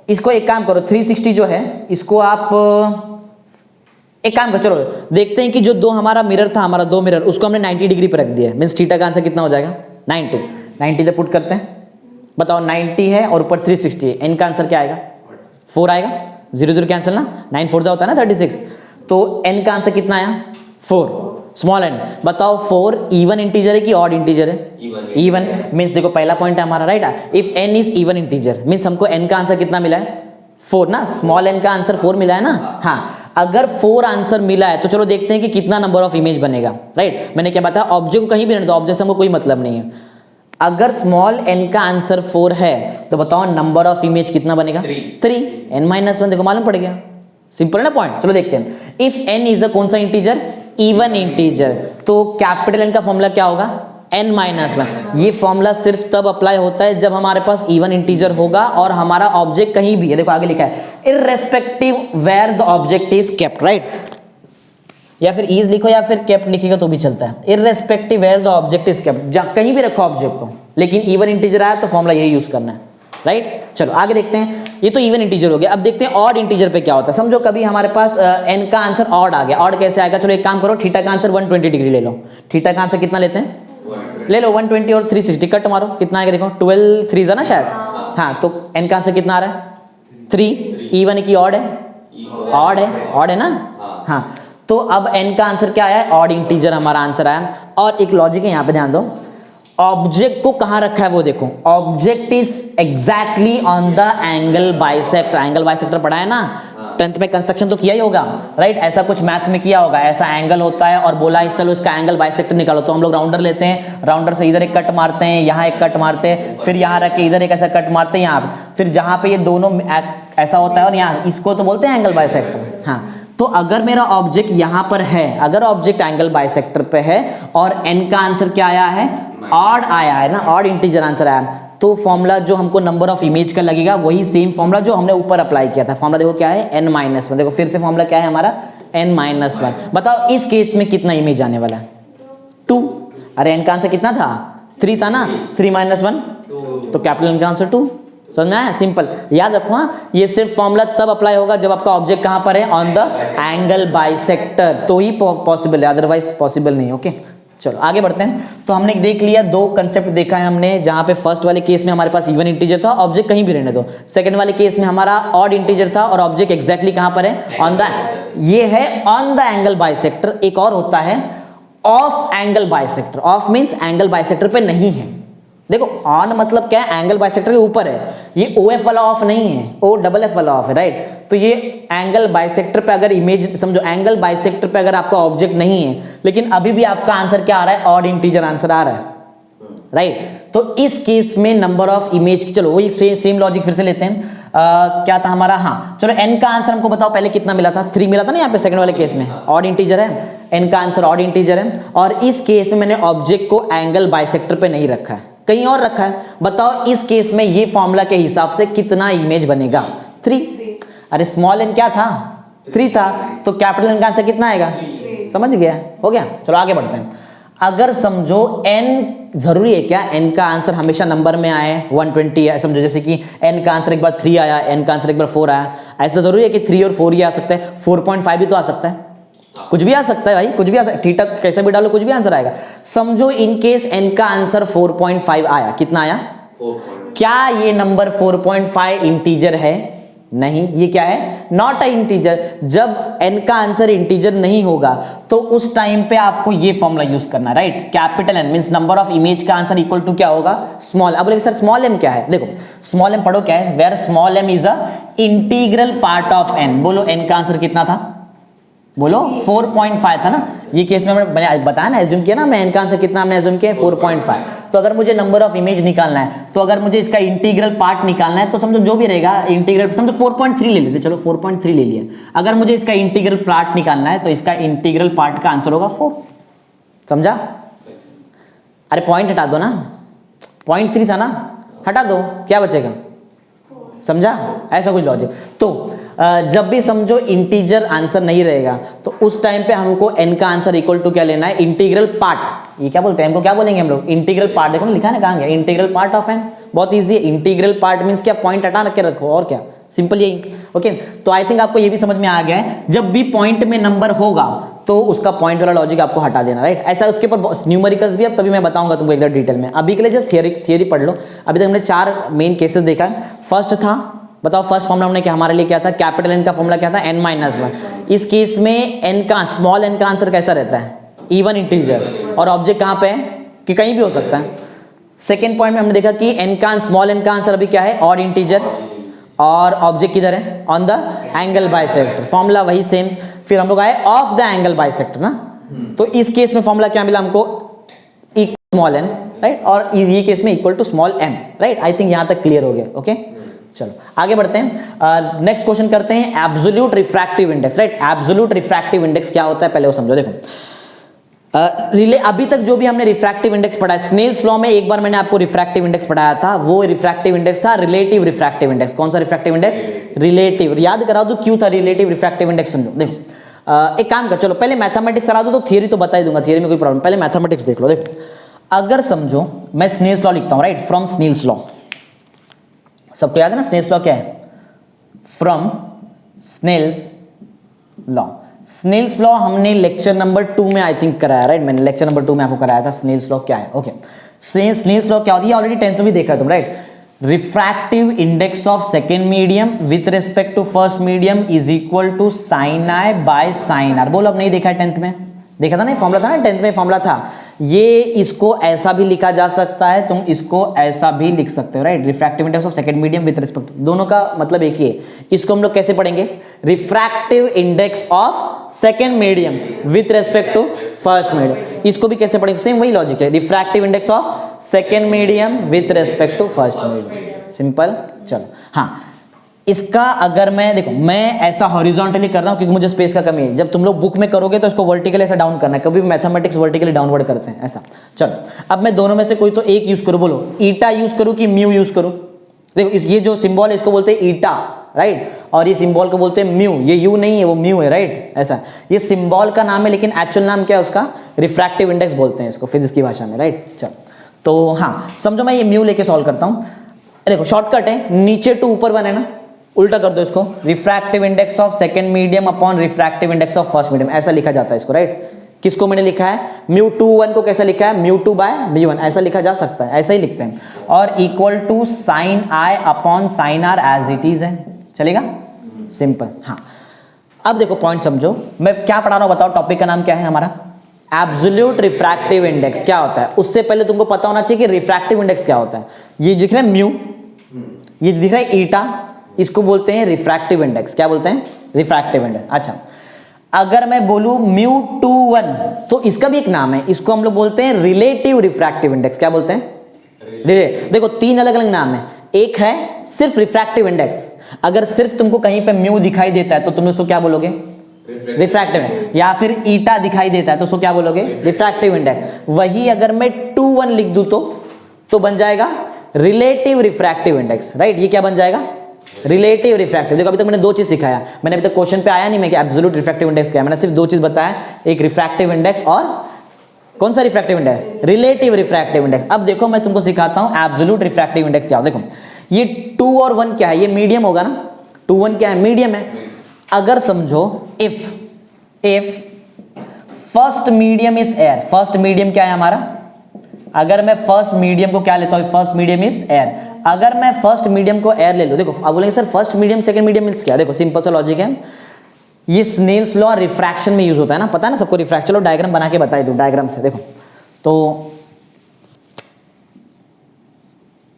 इसको एक काम करो 360 जो है इसको आप एक काम करो, चलो देखते हैं कि जो दो हमारा मिरर था, हमारा दो मिरर, उसको हमने 90 डिग्री पर रख दिया है, मीन्स थीटा का आंसर कितना हो जाएगा 90 पे पुट करते हैं। बताओ 90 है और ऊपर 360 है, n का आंसर क्या आएगा 4 आएगा, 0 0 कैंसिल ना, 9 4 होता है ना 36, तो n का आंसर कितना आया 4, स्मॉल n। बताओ 4 इवन इंटीजर है कि ऑड इंटीजर है, इवन मीन्स देखो पहला पॉइंट है हमारा right, if n is even integer means हमको n का आंसर कितना मिला है 4 ना, स्मॉल n का आंसर 4 मिला है ना। हाँ, अगर 4 आंसर मिला है तो चलो देखते हैं कि कितना नंबर ऑफ इमेज बनेगा राइट। मैंने क्या बताया, ऑब्जेक्ट को कहीं भी रहने दो, ऑब्जेक्ट से हमको कोई मतलब नहीं है। अगर स्मॉल n का आंसर 4 है तो बताओ नंबर ऑफ इमेज कितना बनेगा 3 n-1, देखो मालूम पड़ गया, सिंपल है ना पॉइंट। चलो देखते हैं, इफ n इज अ कौन सा इंटीजर, इवन इंटीजर, तो कैपिटल N का फॉर्मूला क्या होगा n-1। ये फॉर्मूला सिर्फ तब अप्लाई होता है जब हमारे पास इवन इंटीजर होगा और हमारा ऑब्जेक्ट कहीं भी है, देखो आगे लिखा है irrespective where the object is kept right, या फिर इज लिखो या फिर केप्ट लिखेगा तो भी चलता है, irrespective where the object is kept, कहीं भी रखो ऑब्जेक्ट को, लेकिन इवन इंटीजर आया तो फॉर्मूला यही यूज करना है राइट। चलो आगे देखते हैं, ये तो इवन इंटीजर हो गया। अब देखते हैं ऑड इंटीजर पे क्या होता है। समझो कभी हमारे पास n का आंसर ऑड आ गया, ऑड कैसे आएगा, चलो एक काम करो, थीटा का आंसर 120 डिग्री ले लो, थीटा का आंसर कितना लेते हैं ले लो 120 और 360 कट मारो, कितना आएगा देखो 12 3 ना शायद, हाँ तो n का आंसर कितना आ रहा है 3, इवन है कि ऑड है, ऑड है ना, हाँ तो अब n का आंसर क्या आया है, ऑड इंटीजर हमारा आंसर आया। और एक लॉजिक है यहाँ पे ध्यान दो, ऑब्जेक्ट को कहां रखा है वो देखो, object is exactly on the angle bisector, angle bisector पढ़ा है ना 10th में, कंस्ट्रक्शन तो किया ही होगा राइट, ऐसा कुछ मैथ्स में किया होगा, ऐसा एंगल होता है और बोला है चलो इसका एंगल बाइसेक्टर निकालो, तो हम लोग राउंडर लेते हैं, राउंडर से इधर एक कट मारते हैं, यहाँ एक कट मारते हैं, फिर यहाँ रख के इधर एक ऐसा कट मारते हैं यहाँ, फिर जहाँ पे ये दोनों ऐसा होता है और यहाँ, इसको तो बोलते हैं एंगल बाइसेक्टर। हाँ तो अगर मेरा ऑब्जेक्ट यहाँ पर है, अगर ऑब्जेक्ट एंगल बाइसेक्टर पे है और n का आंसर क्या आया है ऑड आया है ना, ऑड इंटीजर आंसर आया, तो फॉर्मूला जो हमको नंबर ऑफ इमेज का लगेगा वही सेम फॉर्मूला जो हमने ऊपर अप्लाई किया था, फॉर्मूला देखो क्या है n-1, देखो फिर से फॉर्मूला क्या है हमारा n-1। बताओ इस केस में कितना इमेज आने वाला है 2, अरे n का आंसर कितना था 3 था ना, 3-1 तो कैपिटल N का आंसर 2, समझना है, सिंपल याद रखो। हाँ ये सिर्फ फॉर्मूला तब अप्लाई होगा जब आपका ऑब्जेक्ट कहां पर है ऑन द एंगल बाइसेक्टर, तो ही पॉसिबल है, अदरवाइज पॉसिबल नहीं। ओके चलो आगे बढ़ते हैं। तो हमने देख लिया, दो कंसेप्ट देखा है हमने, जहां पे फर्स्ट वाले केस में हमारे पास इवन इंटीजर था, ऑब्जेक्ट कहीं भी रहने दो, सेकंड वाले केस में हमारा ऑड इंटीजर था और ऑब्जेक्ट एग्जैक्टली कहां पर है ऑन द, ये है ऑन द एंगल बाइसेक्टर। एक और होता है of angle bisector, of means angle bisector पे नहीं है, देखो ऑन मतलब क्या है एंगल बाइसेक्टर के ऊपर है, ये OF वाला ऑफ नहीं है, OFF वाला ऑफ है राइट। तो ये एंगल बाइसेक्टर पे अगर इमेज समझो, एंगल बाइसेक्टर पे अगर आपका ऑब्जेक्ट नहीं है लेकिन अभी भी आपका आंसर क्या आ रहा है ऑड इंटीजर आंसर आ रहा है राइट। तो इस केस में नंबर ऑफ इमेज की, चलो वही सेम लॉजिक फिर से लेते हैं। क्या था हमारा, हाँ चलो n का आंसर हमको बताओ पहले कितना मिला था 3 मिला था ना यहाँ पे सेकंड वाले केस में, ऑड इंटीजर है, n का आंसर ऑड इंटीजर है, और इस केस में मैंने ऑब्जेक्ट को एंगल बाइसेक्टर पे नहीं रखा है, कहीं और रखा है। बताओ इस केस में ये फॉर्मूला के हिसाब से कितना इमेज बनेगा 3, अरे स्मॉल n क्या था 3 था, तो कैपिटल N का आंसर कितना आएगा, समझ गया, हो गया। चलो आगे बढ़ते हैं। अगर समझो n, जरूरी है क्या n का आंसर हमेशा नंबर में आए 120 है, समझो जैसे कि n का आंसर एक बार 3 आया, n का आंसर एक बार 4 आया, ऐसा जरूरी है कि 3 और 4 ही आ सकता है, 4.5 भी तो आ सकता है, कुछ भी आ सकता है भाई, कुछ भी आ सकता है, थीटा कैसे भी डालो कुछ भी आंसर आएगा। समझो इन केस n का आंसर 4.5 आया, कितना आया 4. क्या ये नंबर 4.5 इंटीजर है, नहीं, ये क्या है नॉट अ इंटीजर। जब n का आंसर इंटीजर नहीं होगा तो उस टाइम पे आपको ये फॉर्मूला यूज करना है right, capital N means number of image का आंसर इक्वल टू क्या होगा स्मॉल। अब बोले सर स्मॉल m क्या है, देखो स्मॉल m पढ़ो क्या है, where small m is a integral part of n। बोलो n का आंसर कितना था, बोलो 4.5 था ना, ये केस में मैंने बताया ना, एज्यूम किया ना मैं, n का आंसर कितना हमने एज्यूम किया 4.5। तो अगर मुझे नंबर ऑफ इमेज निकालना है, तो अगर मुझे इसका इंटीग्रल पार्ट निकालना है, तो समझो जो भी रहेगा इंटीग्रल, समझो 4.3 ले लेते, चलो 4.3 ले लिया। अगर मुझे इसका इंटीग्रल पार्ट निकालना है तो इसका इंटीग्रल पार्ट का आंसर होगा 4, समझा। अरे पॉइंट हटा दो ना, 0.3 था ना, हटा दो, क्या बचेगा, समझा, ऐसा कुछ लॉजिक। तो जब भी समझो इंटीजर आंसर नहीं रहेगा तो उस टाइम पे हमको n का आंसर इक्वल टू क्या लेना है, इंटीग्रल पार्ट, ये क्या बोलते हैं हमको, क्या बोलेंगे हम लोग, इंटीग्रल पार्ट। देखो लिखा है ना कहाँ गया, इंटीग्रल पार्ट ऑफ n, बहुत ईजी है। इंटीग्रल पार्ट मीन्स क्या, पॉइंट हटा के रखो और क्या, सिंपल यही। ओके, तो आई थिंक आपको ये भी समझ में आ गया है, जब भी पॉइंट में नंबर होगा तो उसका पॉइंट वाला लॉजिक आपको हटा देना, राइट। ऐसा उसके ऊपर न्यूमेरिकल्स भी अब तभी मैं बताऊंगा तुमको एकदम डिटेल में। अभी के लिए जस्ट थियरी पढ़ लो। अभी तक हमने 4 मेन केसेस देखा है। फर्स्ट था, बताओ फर्स्ट फॉर्मूला हमने क्या, हमारे लिए क्या था, कैपिटल एन का फॉर्मूला क्या था, n-1। इस केस में n का, स्मॉल n का आंसर कैसा रहता है, इवन इंटीजर, और ऑब्जेक्ट कहाँ पे है कि कहीं भी हो सकता है। सेकेंड पॉइंट में हमने देखा कि n का, स्मॉल n का आंसर अभी क्या है, ऑड इंटीजर, और ऑब्जेक्ट किधर है, on the angle bisector, formula वही सेम। फिर हम लोग आए ऑफ द एंगल बाइसेक्टर ना, तो इस केस में फॉर्मूला क्या मिला हमको, स्मॉल n, राइट, और ये केस में equal to small m, right. I think यहां तक क्लियर हो गया। ओके, चलो आगे बढ़ते हैं। नेक्स्ट क्वेश्चन करते हैं, absolute refractive index, right. Absolute refractive index क्या होता है पहले वो समझो। देखो अभी तक जो भी हमने रिफ्रैक्टिव इंडेक्स पढ़ा है, स्नेल्स लॉ में एक बार मैंने आपको रिफ्रैक्टिव इंडेक्स पढ़ाया था, वो रिफ्रैक्टिव इंडेक्स था रिलेटिव रिफ्रैक्टिव इंडेक्स। कौन सा रिफ्रैक्टिव इंडेक्स, रिलेटिव। याद करा दो क्यों था रिलेटिव रिफ्रैक्टिव इंडेक्स, सुन लो। देखो एक काम कर, चलो पहले मैथमेटिक्स करा दो, तो थियरी तो बता ही दूंगा, थियरी में कोई प्रॉब्लम, पहले मैथमेटिक्स देख लो। देखो अगर समझो मैं स्नेल्स लॉ लिखता हूं, राइट, फ्रॉम स्नेल्स लॉ, सबको याद है ना स्नेल्स लॉ क्या है, from Snell's law. Snell's law हमने लेक्चर नंबर 2 में आई थिंक कराया, राइट, मैंने लेक्चर नंबर 2 में आपको कराया था स्नेल्स लॉ क्या है। ओके, स्नेल्स लॉ क्या होती है, ऑलरेडी 10th में भी देखा तुम, right. Refractive index of second medium with respect to first medium is equal to sine i by sine r. बोलो अब नहीं देखा है 10th में, देखा था ना, फॉर्मूला था ना 10th में, फॉर्मूला था ये। इसको ऐसा भी लिखा जा सकता है, तुम इसको ऐसा भी लिख सकते हो, right. Refractive index of second medium with respect, दोनों का मतलब एक ही है। इसको हम लोग कैसे पढ़ेंगे, refractive index of second medium with respect to first medium. इसको भी कैसे पढ़ेंगे, सेम वही लॉजिक है, refractive index of second medium with respect to first medium, simple. चलो हाँ, इसका अगर मैं देखो, मैं ऐसा हॉरिजॉन्टली कर रहा हूं क्योंकि मुझे स्पेस का कमी है। जब तुम लोग बुक में करोगे तो इसको वर्टिकली ऐसा डाउन करना है, कभी भी मैथमेटिक्स वर्टिकली डाउनवर्ड करते हैं ऐसा। चलो अब मैं दोनों में से कोई तो एक यूज करूं, बोलो ईटा यूज करूं कि म्यू यूज करूं। देखो ये जो सिंबल है इसको बोलते हैं ईटा, राइट, और ये सिंबल को बोलते हैं म्यू। ये यू नहीं है, वो म्यू है, राइट। ऐसा ये सिंबल का नाम है, लेकिन एक्चुअल नाम क्या है उसका, रिफ्रैक्टिव इंडेक्स बोलते हैं इसको फिजिक्स की भाषा में, राइट। चलो तो हाँ समझो, मैं ये म्यू लेके सॉल्व करता हूं। देखो शॉर्टकट है, नीचे टू ऊपर 1 है ना, उल्टा कर दो इसको, refractive index of second medium upon refractive index of first medium, ऐसा लिखा जाता है इसको, राइट। किसको मैंने लिखा है, म्यू 2 1 को कैसा लिखा है, म्यू 2 बाय म्यू 1, ऐसा लिखा जा सकता है, ऐसा ही लिखते हैं। और equal to sine i upon sine r as it is है, चलेगा, सिंपल। हाँ अब देखो पॉइंट समझो, मैं क्या पढ़ा रहा हूं बताओ, टॉपिक का नाम क्या है हमारा, एब्सोल्यूट रिफ्रैक्टिव इंडेक्स क्या होता है। उससे पहले तुमको पता होना चाहिए कि रिफ्रैक्टिव इंडेक्स क्या होता है। ये दिख रहा है म्यू, ये दिख रहा है ईटा, इसको बोलते हैं रिफ्रैक्टिव इंडेक्स। क्या बोलते हैं, रिफ्रैक्टिव इंडेक्स। अच्छा अगर मैं बोलूं म्यू 2 1 तो इसका भी एक नाम है, इसको हम लोग बोलते हैं रिलेटिव रिफ्रैक्टिव इंडेक्स। क्या बोलते हैं, देखो 3 अलग अलग नाम है। एक है सिर्फ रिफ्रैक्टिव इंडेक्स, अगर सिर्फ तुमको कहीं पे म्यू दिखाई देता है तो तुम उसको क्या बोलोगे, रिफ्रैक्टिव इंडेक्स। या फिर ईटा दिखाई देता है तो उसको क्या बोलोगे, रिफ्रैक्टिव इंडेक्स। वही अगर मैं 2 1 लिख दूं तो बन जाएगा रिलेटिव रिफ्रैक्टिव इंडेक्स, राइट। ये क्या बन जाएगा, रिलेटिव रिफ्रैक्टिव। देखो अभी तक मैंने 2 चीज सिखाया, मैंने अभी तक क्वेश्चन पे आया नहीं मैं कि एब्सोल्यूट रिफ्रैक्टिव इंडेक्स क्या है, मैंने सिर्फ 2 चीज बताया, एक रिफ्रैक्टिव इंडेक्स और कौन सा refractive index, relative refractive index. अब देखो मैं तुमको सिखाता हूं एब्सोल्यूट रिफ्रैक्टिव इंडेक्स क्या हो। देखो ये 2 और 1 क्या है, ये मीडियम होगा ना, 2 1 क्या है, मीडियम है। अगर समझो if first medium is air, first medium क्या है हमारा, अगर मैं फर्स्ट मीडियम को क्या लेता हूं, फर्स्ट मीडियम इज एयर। अगर मैं फर्स्ट मीडियम को एयर ले लूं, देखो अब बोलेंगे sir first medium second medium means क्या, देखो सिंपल सा लॉजिक है, ये स्नेल्स लॉ रिफ्रैक्शन में यूज होता है ना, पता है ना सबको रिफ्रैक्शन। चलो डायग्राम बना के बता दूं, डायग्राम से देखो तो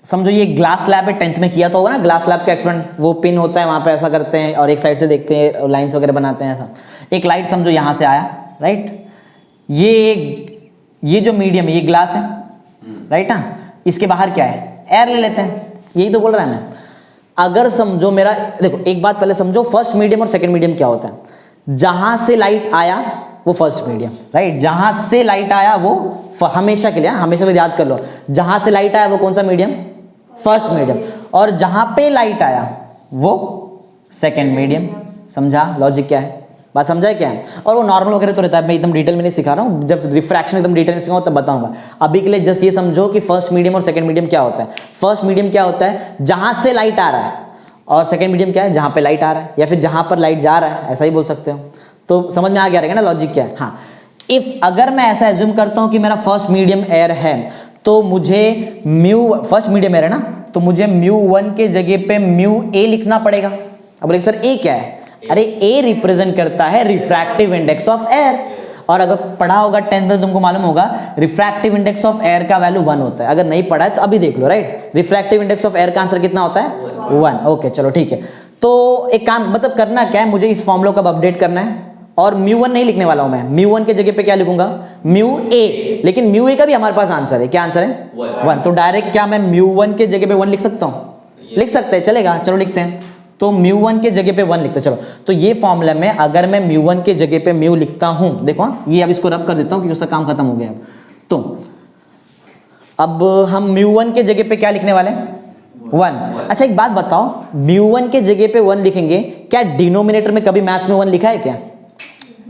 समझो ये ग्लास लैब है, 10th में किया तो होगा ना, ग्लास लैब का एक्सपेरिमेंट, वो पिन होता है वहां पे ऐसा करते हैं और एक साइड से देखते हैं, लाइंस वगैरह बनाते हैं ऐसा। एक लाइट समझो यहां से आया, राइट, ये जो मीडियम है ये ग्लास है, राइट ना, इसके बाहर क्या है, एयर ले लेते हैं, यही तो बोल रहा है मैं। अगर समझो मेरा, देखो एक बात पहले समझो, फर्स्ट मीडियम और सेकंड मीडियम क्या होता है, जहां से लाइट आया वो फर्स्ट मीडियम, राइट, जहां से लाइट आया वो हमेशा के लिए, हमेशा के लिए याद कर लो, जहां से लाइट आया वो कौन सा मीडियम, फर्स्ट मीडियम, और जहां पे लाइट आया वो सेकंड मीडियम। समझा लॉजिक क्या है, बात समझा है क्या है? और वो नॉर्मल वगैरह तो रहता है, मैं एकदम डिटेल में नहीं सिखा रहा हूँ, जब रिफ्रैक्शन एकदम डिटेल में सिखाऊंगा तब बताऊंगा। अभी के लिए जस्ट ये समझो कि फर्स्ट मीडियम और सेकंड मीडियम क्या होता है। फर्स्ट मीडियम क्या होता है, जहां से लाइट आ रहा है, और सेकंड मीडियम क्या है, जहां पे लाइट आ रहा है या फिर जहां पर लाइट जा रहा है, ऐसा ही बोल सकते हो। तो समझ में आ गया रहेगा ना लॉजिक क्या है। हाँ, इफ अगर मैं ऐसा एज्यूम करता हूं कि मेरा फर्स्ट मीडियम एयर है, तो मुझे म्यू, फर्स्ट मीडियम एयर है ना, तो मुझे μ1 के जगह पे μa लिखना पड़ेगा। अब बोले सर ए क्या है, अरे ए रिप्रेजेंट करता है रिफ्रैक्टिव इंडेक्स ऑफ एयर। और अगर पढ़ा होगा 10th में तुमको मालूम होगा रिफ्रैक्टिव इंडेक्स ऑफ एयर का वैल्यू 1 होता है। अगर नहीं पढ़ा है तो अभी देख लो, right. Refractive index of air का आंसर कितना होता है, 1। ओके चलो ठीक है। तो एक काम मतलब करना क्या है, मुझे इस फॉर्मूला को अब अपडेट करना है, और μ1 नहीं लिखने वाला हूं मैं, μ1 के जगह पे क्या लिखूंगा, μa। लेकिन μa का भी हमारे पास आंसर है, क्या आंसर है, 1। तो डायरेक्ट क्या मैं μ1 के जगह पे 1 लिख सकता हूं, लिख सकते हैं, चलेगा। चलो लिखते हैं, तो μ1 के जगह पे 1 लिखते हैं। चलो, तो ये फॉर्मूला में अगर मैं μ1 के जगह पे μ लिखता हूं, देखो ये अब इसको रब कर देता हूं कि उसका काम खत्म हो गया। तो अब हम μ1 के जगह पे क्या लिखने वाले हैं, 1। अच्छा एक बात बताओ, μ1 के जगह पे 1 लिखेंगे, क्या डिनोमिनेटर में कभी मैथ्स में 1 लिखा है क्या,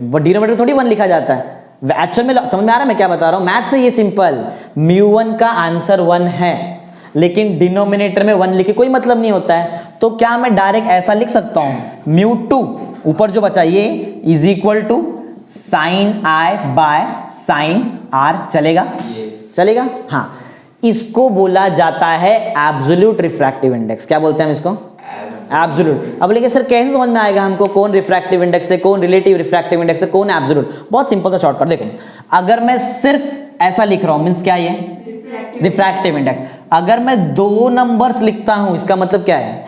वो डिनोमिनेटर थोड़ी 1 लिखा जाता है। एक्चुअल में समझ में आ रहा है मैं क्या बता रहा हूं, मैथ से ये सिंपल, μ1 का आंसर 1 है, लेकिन डिनोमिनेटर में 1 लिखे कोई मतलब नहीं होता है। तो क्या मैं डायरेक्ट ऐसा लिख सकता हूं, μ2 ऊपर जो बचा ये is equal to sin i by sin r, चलेगा? चलेगा, हाँ। इसको बोला जाता है एब्सोल्यूट रिफ्रैक्टिव इंडेक्स। क्या बोलते हैं हम इसको, एब्सोल्यूट। अब लेकिन सर कैसे समझ में आएगा हमको कौन रिफ्रैक्टिव इंडेक्स है, कौन रिलेटिव रिफ्रैक्टिव इंडेक्स है, कौन एब्सोल्यूट? बहुत सिंपल सा शॉर्टकट देखो, अगर मैं सिर्फ ऐसा लिख रहा हूं, मींस क्या ये रिफ्रैक्टिव इंडेक्स। अगर मैं 2 नंबर्स लिखता हूं, इसका मतलब क्या है,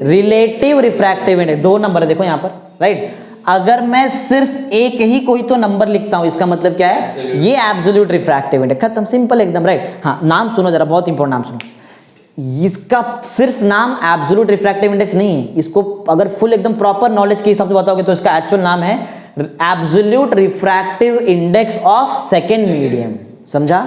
रिलेटिव रिफ्रैक्टिव इंडेक्स। 2 नंबर है देखो यहां पर, राइट। अगर मैं सिर्फ एक ही कोई तो नंबर लिखता हूं, इसका मतलब क्या है, ये एब्सोल्यूट रिफ्रैक्टिव इंडेक्स, खत्म, सिंपल एकदम, राइट। हाँ, नाम सुनो जरा, बहुत इंपॉर्टेंट नाम सुनो। इसका सिर्फ नाम एब्सोल्यूट रिफ्रैक्टिव इंडेक्स नहीं है, इसको अगर फुल एकदम प्रॉपर नॉलेज के हिसाब से बताओगे तो इसका एक्चुअल नाम है absolute refractive index of second medium. समझा,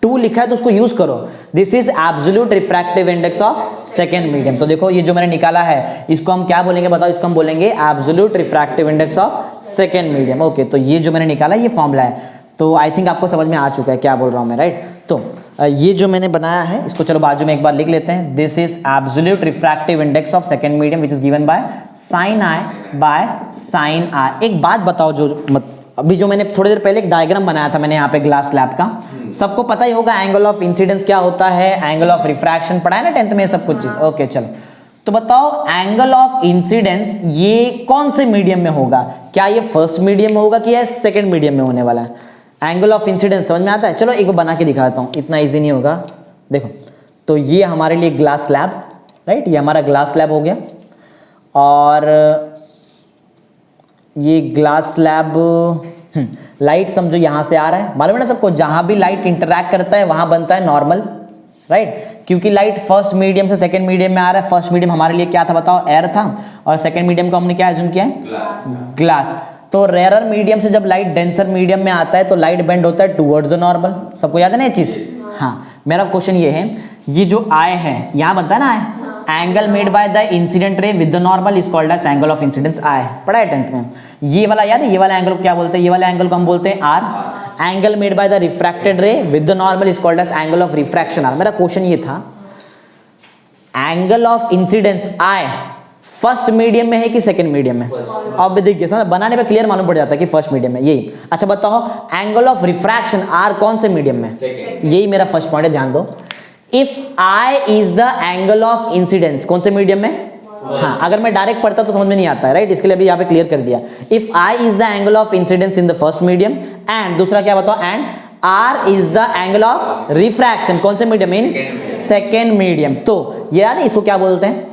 2 लिखा है तो उसको यूज करो, this is absolute refractive index of second medium. तो देखो ये जो मैंने निकाला है, इसको हम क्या बोलेंगे बताओ, इसको हम बोलेंगे absolute refractive index of second medium. Okay, तो ये जो मैंने निकाला ये फॉर्मूला है, तो आई थिंक आपको समझ में आ चुका है क्या बोल रहा हूं मैं, राइट। तो ये जो मैंने बनाया है इसको चलो बाजू में एक बार लिख लेते हैं, this is absolute refractive index of second medium which is given by sin i by sin r। एक बात बताओ, जो अभी जो मैंने थोड़ी देर पहले एक डायग्राम बनाया था मैंने यहाँ पे ग्लास स्लैब का, सबको पता ही होगा एंगल ऑफ इंसिडेंस क्या होता है, एंगल ऑफ रिफ्रैक्शन पढ़ा है ना 10th में सब कुछ चीज। ओके चलो, तो बताओ एंगल ऑफ इंसिडेंस ये कौन से मीडियम में होगा, क्या ये फर्स्ट मीडियम में होगा कि या सेकंड मीडियम में होने वाला है। एंगल ऑफ इंसिडेंस समझ में आता है, चलो एक बार बना के दिखाता हूँ, इतना इजी नहीं होगा। देखो, तो ये हमारे लिए ग्लास स्लैब, राइट, ये हमारा ग्लास स्लैब हो गया, और ये ग्लास स्लैब, लाइट समझो यहां से आ रहा है, मालूम है ना सबको, जहां भी लाइट इंटरैक्ट करता है वहां बनता है नॉर्मल, राइट। क्योंकि लाइट फर्स्ट मीडियम से सेकंड मीडियम में आ रहा है, फर्स्ट मीडियम हमारे लिए क्या था बताओ, एयर था, और सेकंड मीडियम को हमने क्या एज्यूम किया है, ग्लास। तो रेयरर मीडियम से जब लाइट डेंसर मीडियम में आता है तो लाइट बेंड होता है टुवर्ड्स द नॉर्मल, सबको याद है ना ये चीज। हाँ, मेरा क्वेश्चन ये है, ये जो आई है यहां बनता है ना i, angle made by the incident ray with the normal is called as angle of incidence i, पढ़ा है 10th में। ये वाला याद है, ये वाला एंगल को क्या बोलते हैं, ये वाला एंगल को हम बोलते हैं r. Angle made by the refracted ray with the normal is called as angle of refraction r. मेरा क्वेश्चन ये था, angle of incidence i first medium में है कि सेकंड मीडियम में, अब देखिए समझ, बनाने पे क्लियर मालूम पड़ जाता है कि फर्स्ट मीडियम में, यही। अच्छा बताओ एंगल ऑफ रिफ्रैक्शन आर कौन से मीडियम में, यही मेरा फर्स्ट पॉइंट है, ध्यान दो। If i is the angle of incidence, कौन से मीडियम में, हाँ, अगर मैं डायरेक्ट पढ़ता तो समझ में नहीं आता है, राइट, इसके लिए अभी यहाँ पे क्लियर कर दिया। If i is the angle of incidence in the first medium, and दूसरा क्या बताओ, and r is the angle of refraction कौन से मीडियम, इन सेकेंड मीडियम। तो ये यार इसको क्या बोलते हैं,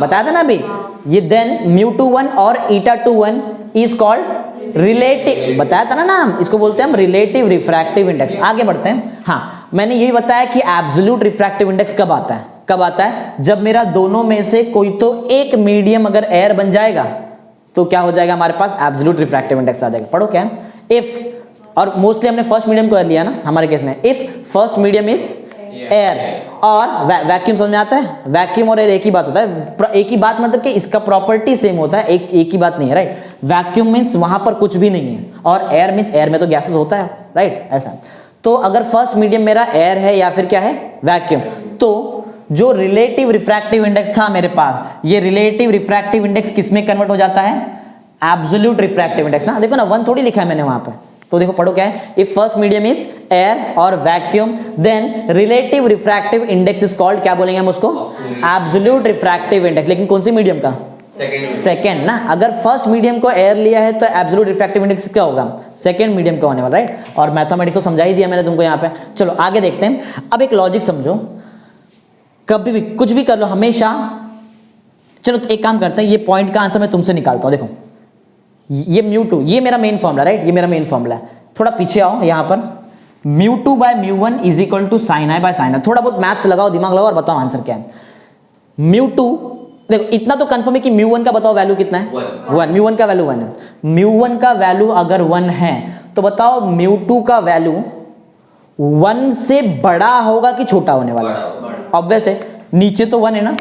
बताया था ना अभी, ये देन μ21 और η21 इज कॉल्ड रिलेटिव, बताया था ना नाम, इसको बोलते हैं हम रिलेटिव रिफ्रैक्टिव इंडेक्स। आगे बढ़ते हैं। हाँ, मैंने यही बताया कि एब्सोल्यूट रिफ्रैक्टिव इंडेक्स कब आता है, कब आता है, जब मेरा दोनों में से कोई तो एक मीडियम अगर एयर बन जाएगा तो क्या हो जाएगा, हमारे पास एब्सोल्यूट रिफ्रैक्टिव इंडेक्स आ जाएगा। पढ़ो क्या, इफ, और मोस्टली हमने फर्स्ट मीडियम को लिया ना हमारे केस में, if first medium is air और वैक्यूम समझ में आता है, वैक्यूम और एयर एक ही बात होता है, एक ही बात मतलब कि इसका प्रॉपर्टी सेम होता है, एक ही बात नहीं है, राइट। वैक्यूम मीन्स वहां पर कुछ भी नहीं है, और एयर मीन्स एयर में तो गैसेस होता है, राइट, ऐसा। तो अगर फर्स्ट मीडियम मेरा एयर है या फिर क्या है, वैक्यूम, तो जो रिलेटिव रिफ्रैक्टिव इंडेक्स था मेरे पास, ये रिलेटिव रिफ्रैक्टिव इंडेक्स किस में कन्वर्ट हो जाता है, एब्सोल्यूट रिफ्रैक्टिव इंडेक्स ना, देखो ना 1 थोड़ी लिखा है मैंने वहां पे, तो देखो पढ़ो क्या है, if first medium is air और vacuum then relative refractive index is called, क्या बोलेंगे हम उसको, एब्सोल्यूट रिफ्रैक्टिव इंडेक्स। लेकिन कौन सी मीडियम का, सेकेंड ना, अगर फर्स्ट मीडियम को एयर लिया है तो एब्सोल्यूट रिफ्रैक्टिव इंडेक्स क्या होगा, सेकेंड मीडियम का होने वाला, राइट। और मैथमेटिक्स तो समझा ही दिया मैंने तुमको यहाँ पे। चलो आगे देखते हैं। अब एक लॉजिक समझो, कभी भी कुछ भी कर लो हमेशा, चलो तो एक काम करते हैं, ये पॉइंट का आंसर मैं तुमसे निकालता हूं। देखो ये μ2, ये मेरा मेन फॉर्मूला, राइट, ये मेरा मेन फॉर्मूला है। थोड़ा पीछे आओ यहाँ पर, μ2 by μ1 is equal to sine i by sine i. थोड़ा बहुत मैथ्स लगाओ, दिमाग लगाओ और बताओ आंसर क्या है। μ2, देखो इतना तो कंफर्म है कि μ1 का बताओ वैल्यू कितना है, 1, μ1 का वैल्यू 1 है। μ1 का वैल्यू अगर 1 है तो बताओ μ2 का वैल्यू 1 से बड़ा होगा कि छोटा होने वाला है, ऑब्वियस है, नीचे तो 1 है ना,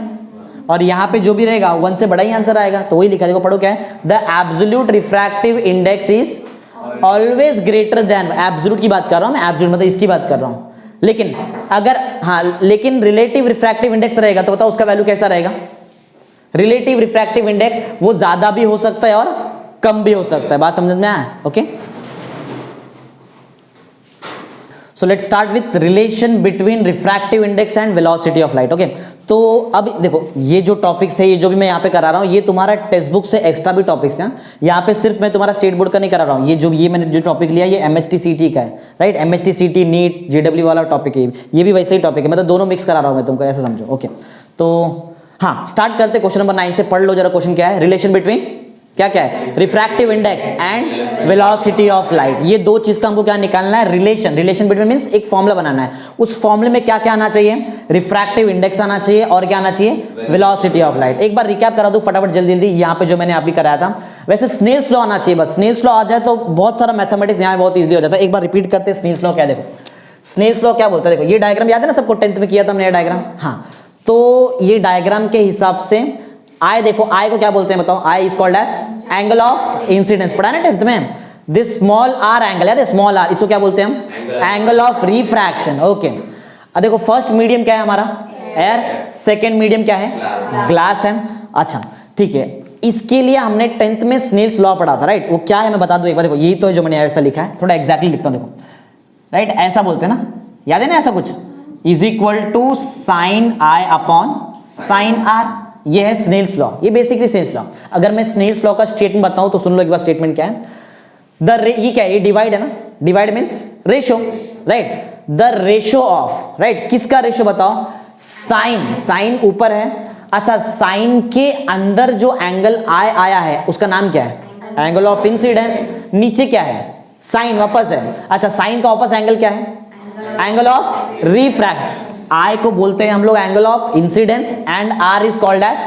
और यहाँ पे जो भी रहेगा 1 से बड़ा ही आंसर आएगा, तो वही लिखा, देखो पढ़ो क्या है, the absolute refractive index is always greater than, absolute की बात कर रहा हूं मैं, एब्सोल्यूट मतलब इसकी बात कर रहा हूं। लेकिन अगर हाँ, लेकिन रिलेटिव रिफ्रैक्टिव इंडेक्स रहेगा तो बताओ उसका वैल्यू कैसा रहेगा, रिलेटिव रिफ्रैक्टिव इंडेक्स वो ज्यादा भी हो सकता है और कम भी हो सकता है, बात समझ में आया, okay. So let's start with relation between refractive index and velocity of light, okay. तो अब देखो ये जो टॉपिक्स है, ये जो भी मैं यहाँ पे करा रहा हूँ, ये तुम्हारा टेक्स्ट बुक से एक्स्ट्रा भी टॉपिक्स हैं। यहाँ पे सिर्फ मैं तुम्हारा स्टेट बोर्ड का नहीं करा रहा हूँ, ये मैंने जो टॉपिक लिया ये MHTCT का है, राइट, MHTCT नीट JW वाला टॉपिक है, ये भी वैसे ही टॉपिक है, मतलब दोनों मिक्स करा रहा हूँ मैं तुमको, ऐसा समझो, ओके। तो हाँ, स्टार्ट करते क्वेश्चन नंबर 9 से, पढ़ लो जरा क्वेश्चन क्या है, रिलेशन बिटवीन क्या है, refractive index and velocity of light. ये दो चीज का हमको क्या निकालना है, रिलेशन बिटवीन मींस एक फॉर्मूला बनाना है, उस फॉर्मूले में क्या क्या आना चाहिए, रिफ्रैक्टिव इंडेक्स आना चाहिए और क्या आना चाहिए, वेलोसिटी ऑफ लाइट। एक बार रिकैप करा दूं फटाफट जल्दी जल्दी, यहाँ पे जो मैंने अभी कराया था, वैसे स्नेल्स लॉ आना चाहिए, बस स्नेल्स लॉ आ जाए तो बहुत सारा मैथमेटिक्स यहाँ बहुत इजीली हो जाता है। एक बार रिपीट करते हैं, स्नेल्स लॉ क्या, देखो स्नेल्स लॉ क्या बोलता है, देखो ये डायग्राम याद है ना सबको, 10th में किया था हमने ये डायग्राम, हाँ। तो ये डायग्राम के हिसाब से आई, देखो आई को क्या बोलते हैं बताओ, i is called as angle of incidence, पढ़ा ना 10th में, दिस स्मॉल आर एंगल, याद है स्मॉल आर, इसको क्या बोलते हैं हम, एंगल ऑफ रिफ्रैक्शन, ओके। अब देखो फर्स्ट मीडियम क्या है हमारा, एयर, सेकेंड मीडियम क्या है, ग्लास है, अच्छा ठीक है। इसके लिए हमने 10th में स्नेल्स लॉ पढ़ा था, राइट, वो क्या है मैं बता दूं एक बार, देखो यही तो है जो मैंने ऐसा लिखा है, थोड़ा एग्जैक्टली लिखता हूं, देखो राइट, ऐसा बोलते हैं ना, याद है ना ऐसा कुछ, is equal to sine i upon sine r, ये है स्नेल्स लॉ, ये बेसिकली स्नेल्स लॉ। अगर मैं स्नेल्स लॉ का स्टेटमेंट बताऊं तो सुन लो एक बार स्टेटमेंट क्या है, ये क्या है, ये डिवाइड है ना, divide means ratio, right, the ratio of, right, किसका रेशो बताओ, साइन, साइन ऊपर है, अच्छा साइन के अंदर जो एंगल आया है उसका नाम क्या है, एंगल ऑफ इंसिडेंस, नीचे क्या है, साइन वापस है, अच्छा साइन का वापस एंगल क्या है, एंगल ऑफ रिफ्रैक्शन, आई को बोलते हैं हम लोग angle of incidence and r is called as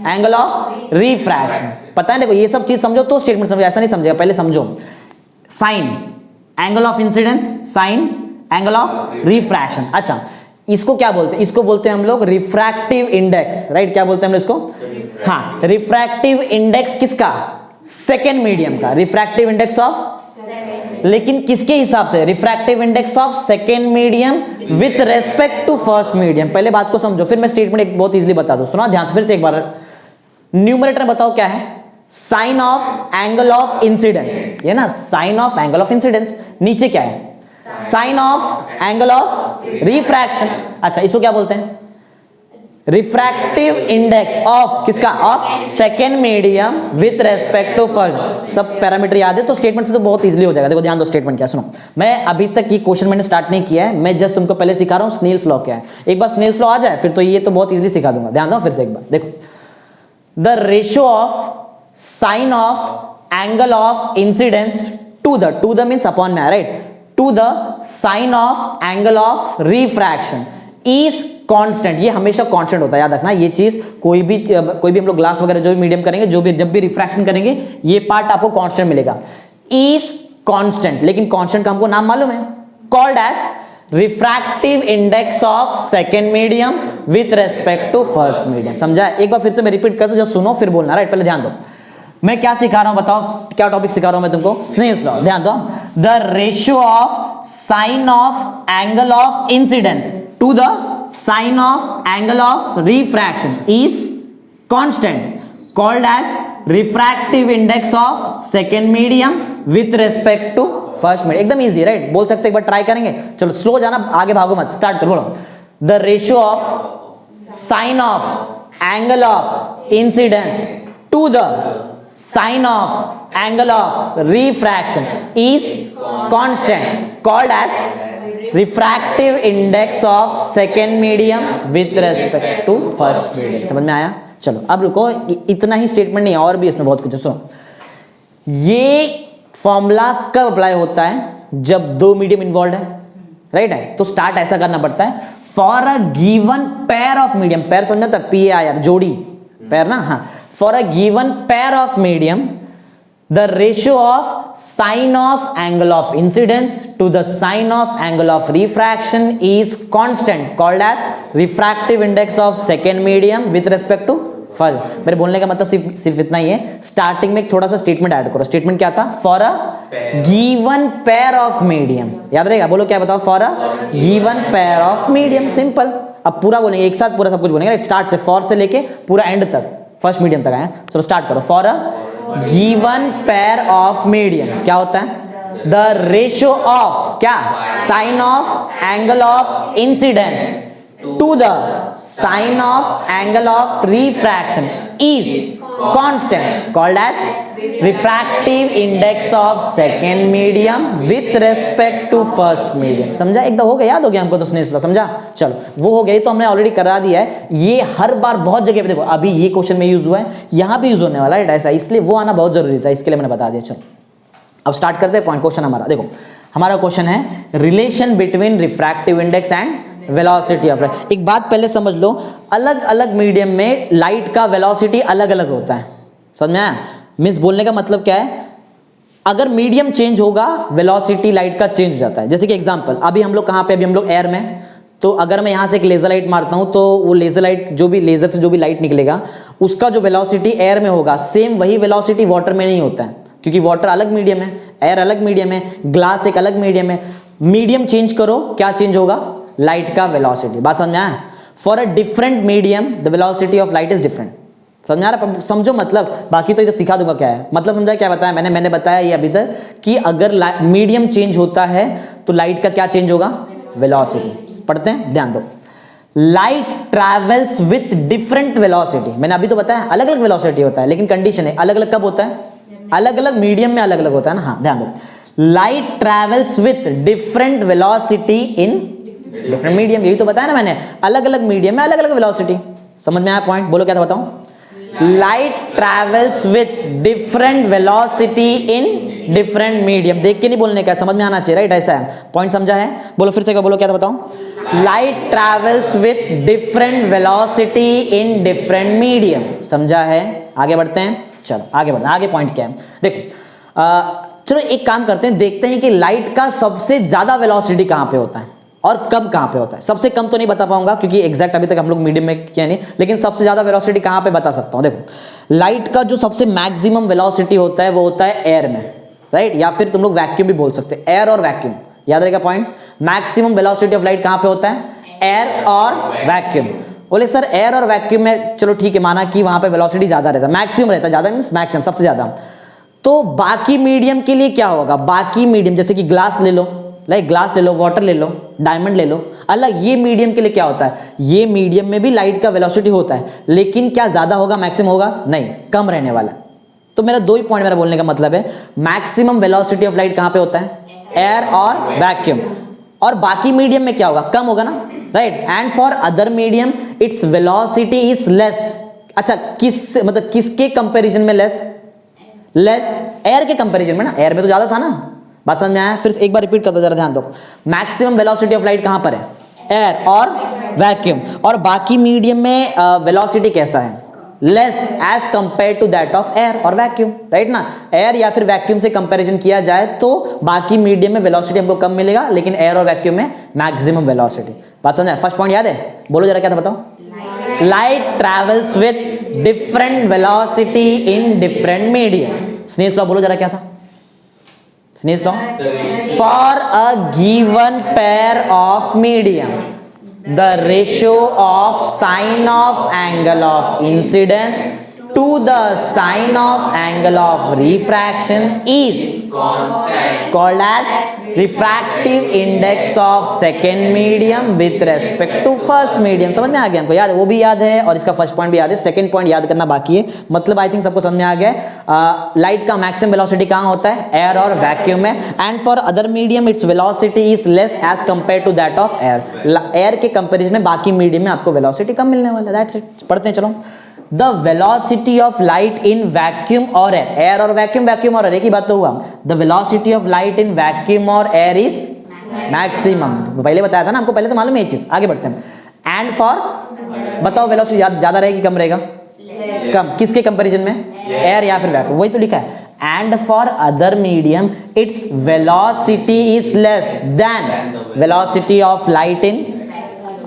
angle of refraction. पता है, देखो ये सब चीज समझो तो स्टेटमेंट समझो, ऐसा नहीं समझेगा, पहले समझो, sign angle of incidence, sign angle of refraction, अच्छा इसको क्या बोलते हैं, इसको बोलते हैं हम लोग रिफ्रैक्टिव इंडेक्स, राइट, क्या बोलते हैं हम इसको, हाँ रिफ्रैक्टिव इंडेक्स किसका, सेकेंड मीडियम का, रिफ्रैक्टिव इंडेक्स ऑफ, लेकिन किसके हिसाब से, refractive index of second medium with respect to first medium. पहले बात को समझो फिर मैं स्टेटमेंट एक बहुत इजीली बता दूं, सुना ध्यान से फिर से एक बार, न्यूमरेटर बताओ क्या है, sine of angle of incidence, ये ना sine of angle of incidence, नीचे क्या है, sine of angle of refraction, अच्छा इसको क्या बोलते हैं, रिफ्रैक्टिव इंडेक्स ऑफ किसका, of second medium with respect to first. सब पैरामीटर याद है तो स्टेटमेंट से तो बहुत इजीली हो जाएगा। देखो ध्यान दो स्टेटमेंट क्या, सुनो मैं अभी तक ये क्वेश्चन मैंने स्टार्ट नहीं किया है, मैं जस्ट तुमको पहले सिखा रहा हूँ स्नेल्स लॉ क्या है, एक बार स्नेल्स लॉ आ जाए फिर तो ये तो बहुत इजीली सिखा दूंगा। ध्यान दो फिर से एक बार, देखो the ratio of sine of angle of incidence to the means upon में, right, to the sine of angle of refraction is constant, ये हमेशा कांस्टेंट होता है, याद रखना ये चीज, कोई भी हम लोग ग्लास वगैरह जो भी मीडियम करेंगे, जब भी रिफ्रैक्शन करेंगे ये पार्ट आपको कांस्टेंट मिलेगा, इज कांस्टेंट। लेकिन कांस्टेंट का हमको नाम मालूम है, called as refractive index of second medium with respect to first medium. समझा? एक बार फिर से मैं रिपीट कर दूं, जस्ट सुनो फिर बोलना, राइट? पहले ध्यान दो मैं क्या सिखा रहा हूं, बताओ क्या टॉपिक सिखा रहा हूं मैं तुमको, स्नेल्स लॉ। ध्यान दो, the ratio of sine of angle of incidence to the sine of angle of refraction is constant called as refractive index of second medium with respect to first medium. एकदम easy, right? बोल सकते एक बार try करेंगे। चलो slow जाना, आगे भागो मत, स्टार्ट करो, बोलो the ratio of sine of angle of incidence to the sine of angle of refraction is constant called as refractive index of second medium with respect to first medium. समझ में आया? चलो अब रुको, इतना ही स्टेटमेंट नहीं, और भी इसमें बहुत कुछ है। सुनो, ये फॉर्मूला कब अप्लाई होता है? जब दो मीडियम इन्वॉल्व है, राइट है? तो स्टार्ट ऐसा करना पड़ता है, for a given pair of medium, pair समझा था, PAIR जोड़ी, पेयर ना, हाँ, for a given pair of medium the ratio of sine of angle of incidence to the sine of angle of refraction is constant called as refractive index of second medium with respect to first। मेरे बोलने का मतलब सिर्फ इतना ही है, starting में थोड़ा सा स्टेटमेंट ऐड करो। स्टेटमेंट क्या था? For a given pair of medium, याद रहेगा? बोलो क्या बताओ? For a given pair of medium, simple. अब पूरा बोलेंगे एक साथ, पूरा सब कुछ बोलेंगे, स्टार्ट से, फॉर से लेके पूरा एंड तक, फर्स्ट मीडियम तक आए। चलो स्टार्ट करो। For a given pair of medium क्या होता है? द रेशियो ऑफ क्या? Sine of angle of incidence to the sine of angle of refraction is constant called as refractive index of second medium with respect to first medium. समझा? एकदम हो गया, याद हो गया हमको तो स्नेल्स लॉ। समझा? चलो वो हो गया, तो हमने ऑलरेडी करा दिया है। ये हर बार बहुत जगह पे देखो, अभी ये क्वेश्चन में यूज हुआ है, यहां भी यूज होने वाला है ऐसा, इसलिए वो आना बहुत जरूरी था, इसके लिए मैंने बता दिया। चलो अब स्टार्ट करते हैं पॉइंट। क्वेश्चन हमारा देखो, हमारा क्वेश्चन है relation between refractive index and velocity of light. एक बात पहले समझ लो, अलग अलग मीडियम में लाइट का वेलोसिटी अलग अलग होता है। समझ में आया? मीन्स बोलने का मतलब क्या है, अगर मीडियम चेंज होगा वेलोसिटी लाइट का चेंज हो जाता है। जैसे कि एग्जांपल, अभी हम लोग कहां पे? अभी हम लोग एयर में, तो अगर मैं यहां से एक लेजर लाइट मारता हूं, तो वो लेजर लाइट, जो भी लेजर से जो भी लाइट निकलेगा, उसका जो वेलोसिटी एयर में होगा, सेम वही वेलोसिटी वाटर में नहीं होता है, क्योंकि वाटर अलग मीडियम है, एयर अलग मीडियम है, ग्लास एक अलग मीडियम है। मीडियम चेंज करो, क्या चेंज होगा? लाइट का वेलोसिटी। बात समझ में आया? For a different medium the velocity of light is different. समझ में आ रहा? समझो मतलब, बाकी तो इधर सिखा दूंगा क्या है मतलब। समझा क्या बताया मैंने बताया ये अभी तक कि अगर मीडियम चेंज होता है तो लाइट का क्या चेंज होगा? वेलोसिटी। पढ़ते हैं, ध्यान दो। Light travels with different velocity, मैंने अभी तो बताया अलग अलग वेलोसिटी होता है, लेकिन कंडीशन है अलग अलग कब होता है? अलग अलग मीडियम में अलग अलग होता है ना। हाँ ध्यान दो, light travels with different velocity in different medium, यही तो बताया ना मैंने, अलग अलग मीडियम में अलग अलग वेलोसिटी। समझ में आया पॉइंट? बोलो क्या था बताऊं? Light travels with different velocity in different medium. देख के नहीं बोलने का, समझ में आना चाहिए, राइट? ऐसा है पॉइंट, समझा है? बोलो फिर से, बोलो क्या था बताऊं? Light travels with different velocity in different medium. समझा है? आगे बढ़ते हैं, चलो आगे बढ़ते हैं। आगे पॉइंट क्या है देखो, चलो एक काम करते हैं, देखते हैं कि लाइट का सबसे ज्यादा वेलोसिटी कहां पे होता है और कब कहां पे होता है। सबसे कम तो नहीं बता पाऊंगा क्योंकि एग्जैक्ट अभी तक हम लोग मीडियम में किया नहीं, लेकिन सबसे ज्यादा वेलोसिटी कहां पे बता सकता हूं। देखो, लाइट का जो सबसे मैक्सिमम वेलोसिटी होता है वो होता है एयर में, राइट? या फिर तुम लोग वैक्यूम भी बोल सकते हैं, एयर और वैक्यूम, याद रहेगा point. Maximum velocity of light कहां पे होता है? एयर और वैक्यूम। बोले सर एयर और वैक्यूम में, चलो ठीक है, माना कि वहां पे वेलोसिटी ज्यादा रहता है, मैक्सिमम रहता है, ज्यादा मींस मैक्सिमम, सबसे ज्यादा। तो बाकी मीडियम के लिए क्या होगा? बाकी मीडियम जैसे कि ग्लास ले लो, लाइक ग्लास ले लो, वाटर ले लो, डायमंड ले लो, अलग ये मीडियम के लिए क्या होता है? ये मीडियम में भी लाइट का वेलोसिटी होता है, लेकिन क्या ज्यादा होगा, मैक्सिमम होगा? नहीं, कम रहने वाला। तो मेरा दो ही पॉइंट मेरा बोलने का मतलब है, मैक्सिमम वेलोसिटी ऑफ लाइट कहां पे होता है? एयर और वैक्यूम। और बाकी मीडियम में क्या होगा? कम होगा ना, right? And for other medium its velocity is less. अच्छा, किस मतलब किसके कंपैरिजन में लेस? लेस एयर के कंपैरिजन में ना, एयर में तो ज्यादा था ना। बात समझ में आया? फिर एक बार रिपीट कर दो, जरा ध्यान दो। मैक्सिमम वेलोसिटी ऑफ लाइट कहां पर है? एयर और वैक्यूम। और बाकी मीडियम में वेलोसिटी कैसा है? Less as compare to that of air और वैक्यूम, राइट ना। एयर या फिर वैक्यूम से कंपैरिजन किया जाए तो बाकी मीडियम में वेलोसिटी हमको कम मिलेगा, लेकिन एयर और वैक्यूम में मैक्सिमम वेलोसिटी। बात समझ? फर्स्ट पॉइंट याद है? बोलो जरा क्या था, बताओ। Light travels with different velocity in different medium. Snell's law बोलो जरा क्या था? Snell's law, for a given pair of medium the ratio of sine of angle of incidence to the sine of angle of refraction is called as refractive index of second medium with respect to first medium। समझ में आ गया हमको? याद है? वो भी याद है और इसका फर्स्ट पॉइंट भी याद है, सेकंड पॉइंट याद करना बाकी है। मतलब आई थिंक सबको समझ में आ गया है। लाइट का मैक्सिमम वेलोसिटी कहाँ होता है? एयर और वैक्यूम में। And for other medium its velocity is less as compare to that of air. Air के कंपेरिजन में बाकी मीडियम में आपको वेलोसिटी कम मिलने वाला है। That's it. पढ़ते हैं चलो। The velocity of light in vacuum और एयर, एयर और वैक्यूम और एयर एक ही बात तो हुआ। The velocity of light in vacuum और एयर इज मैक्सिमम। पहले बताया था ना आपको, पहले तो मालूम है ये चीज। आगे बढ़ते हैं। एंड फॉर, बताओ वेलोसिटी ज्यादा रहेगी कम रहेगा? कम। किसके कंपैरिजन में? एयर या फिर वैक्यूम, वही तो लिखा है। And for other medium its velocity is less than velocity of light इन,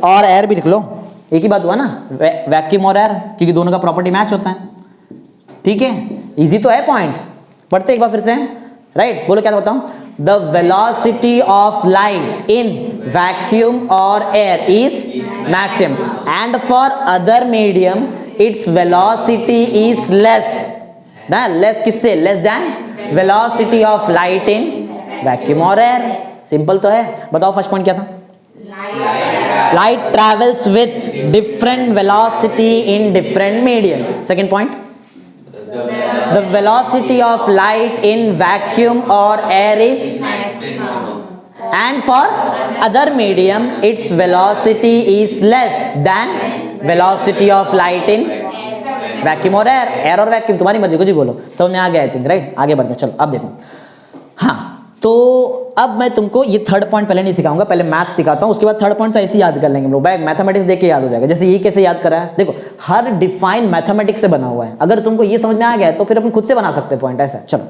और एयर भी लिख लो, एक ही बात हुआ ना, वैक्यूम और एयर, क्योंकि दोनों का प्रॉपर्टी मैच होता है। ठीक है, इजी तो है पॉइंट। पढ़ते एक बार फिर से, राइट? बोलो क्या था बताऊं? The velocity of light in vacuum और air is maximum and for other medium its velocity is less. ना, लेस किससे? Less than velocity of light in vacuum और एयर। सिंपल तो है। बताओ फर्स्ट पॉइंट क्या था? Light travels with different velocity in different medium. Second point, the velocity of light in vacuum or air is maximum, and for other medium its velocity is less than velocity of light in vacuum or air. Air और vacuum तुम्हारी मर्जी, कुछ ही बोलो, समझ में आ गया I think, right? आगे बढ़ते हैं। चलो अब देखो। हाँ, तो अब मैं तुमको ये थर्ड पॉइंट पहले नहीं सिखाऊंगा, पहले मैथ सिखाता हूँ, उसके बाद थर्ड पॉइंट तो ऐसे याद कर लेंगे हम लोग। बैग मैथमेटिक्स देख के याद हो जाएगा। जैसे ये कैसे याद करा है, देखो हर डिफाइन मैथमेटिक्स से बना हुआ है। अगर तुमको ये समझ में आ गया तो फिर अपन खुद से बना सकते हैं पॉइंट ऐसा। चलो,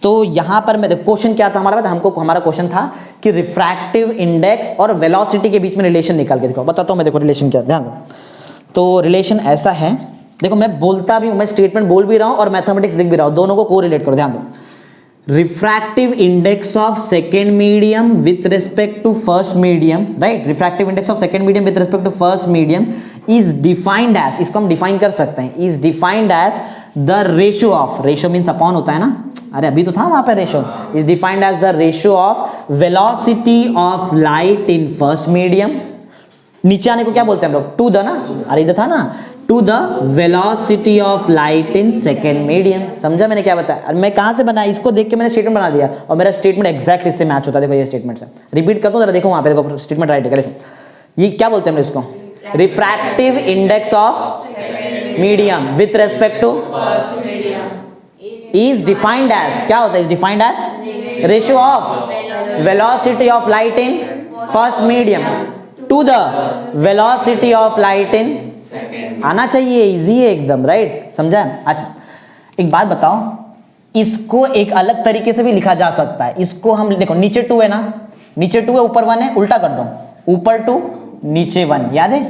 तो यहाँ पर मैं देखो क्वेश्चन क्या था हमारा, हमारा क्वेश्चन था कि रिफ्रैक्टिव इंडेक्स और वेलोसिटी के बीच में रिलेशन निकाल के दिखाओ। बताता हूँ मैं, देखो रिलेशन क्या, ध्यान दो। तो रिलेशन ऐसा है, देखो मैं बोलता भी हूँ, मैं स्टेटमेंट बोल भी रहा हूँ और मैथमेटिक्स लिख भी रहा हूँ, दोनों को कोरिलेट करो। ध्यान दो, refractive index of second medium with respect to first medium, right? refractive index of second medium with respect to first medium is defined as, इसको हम define कर सकते हैं, is defined as the ratio of, ratio means upon होता है ना, अरे अभी तो था वहां पे ratio, is defined as the ratio of velocity of light in first medium, नीचे आने को क्या बोलते हैं हम लोग? टू द ना, अरे इधर था ना, to the velocity of light in second medium. समझा मैंने क्या बताया? और मैं कहाँ से बनाया, इसको देख के मैंने स्टेटमेंट बना दिया और मेरा स्टेटमेंट एग्जैक्ट इससे मैच होता है। देखो ये स्टेटमेंट से रिपीट करता हूँ जरा, देखो वहाँ पे देखो स्टेटमेंट राइट है, देखो ये क्या बोलते हैं हम इसको? Refractive index of medium with respect to is defined as, क्या होता है? Is defined as ratio of velocity of light in first medium to the velocity of light in, आना चाहिए, इजी है एकदम, राइट? समझा? अच्छा एक बात बताओ, इसको एक अलग तरीके से भी लिखा जा सकता है। इसको हम देखो, नीचे 2 है ना, नीचे 2 है ऊपर 1 है, उल्टा कर दो, ऊपर 2 नीचे 1, याद है?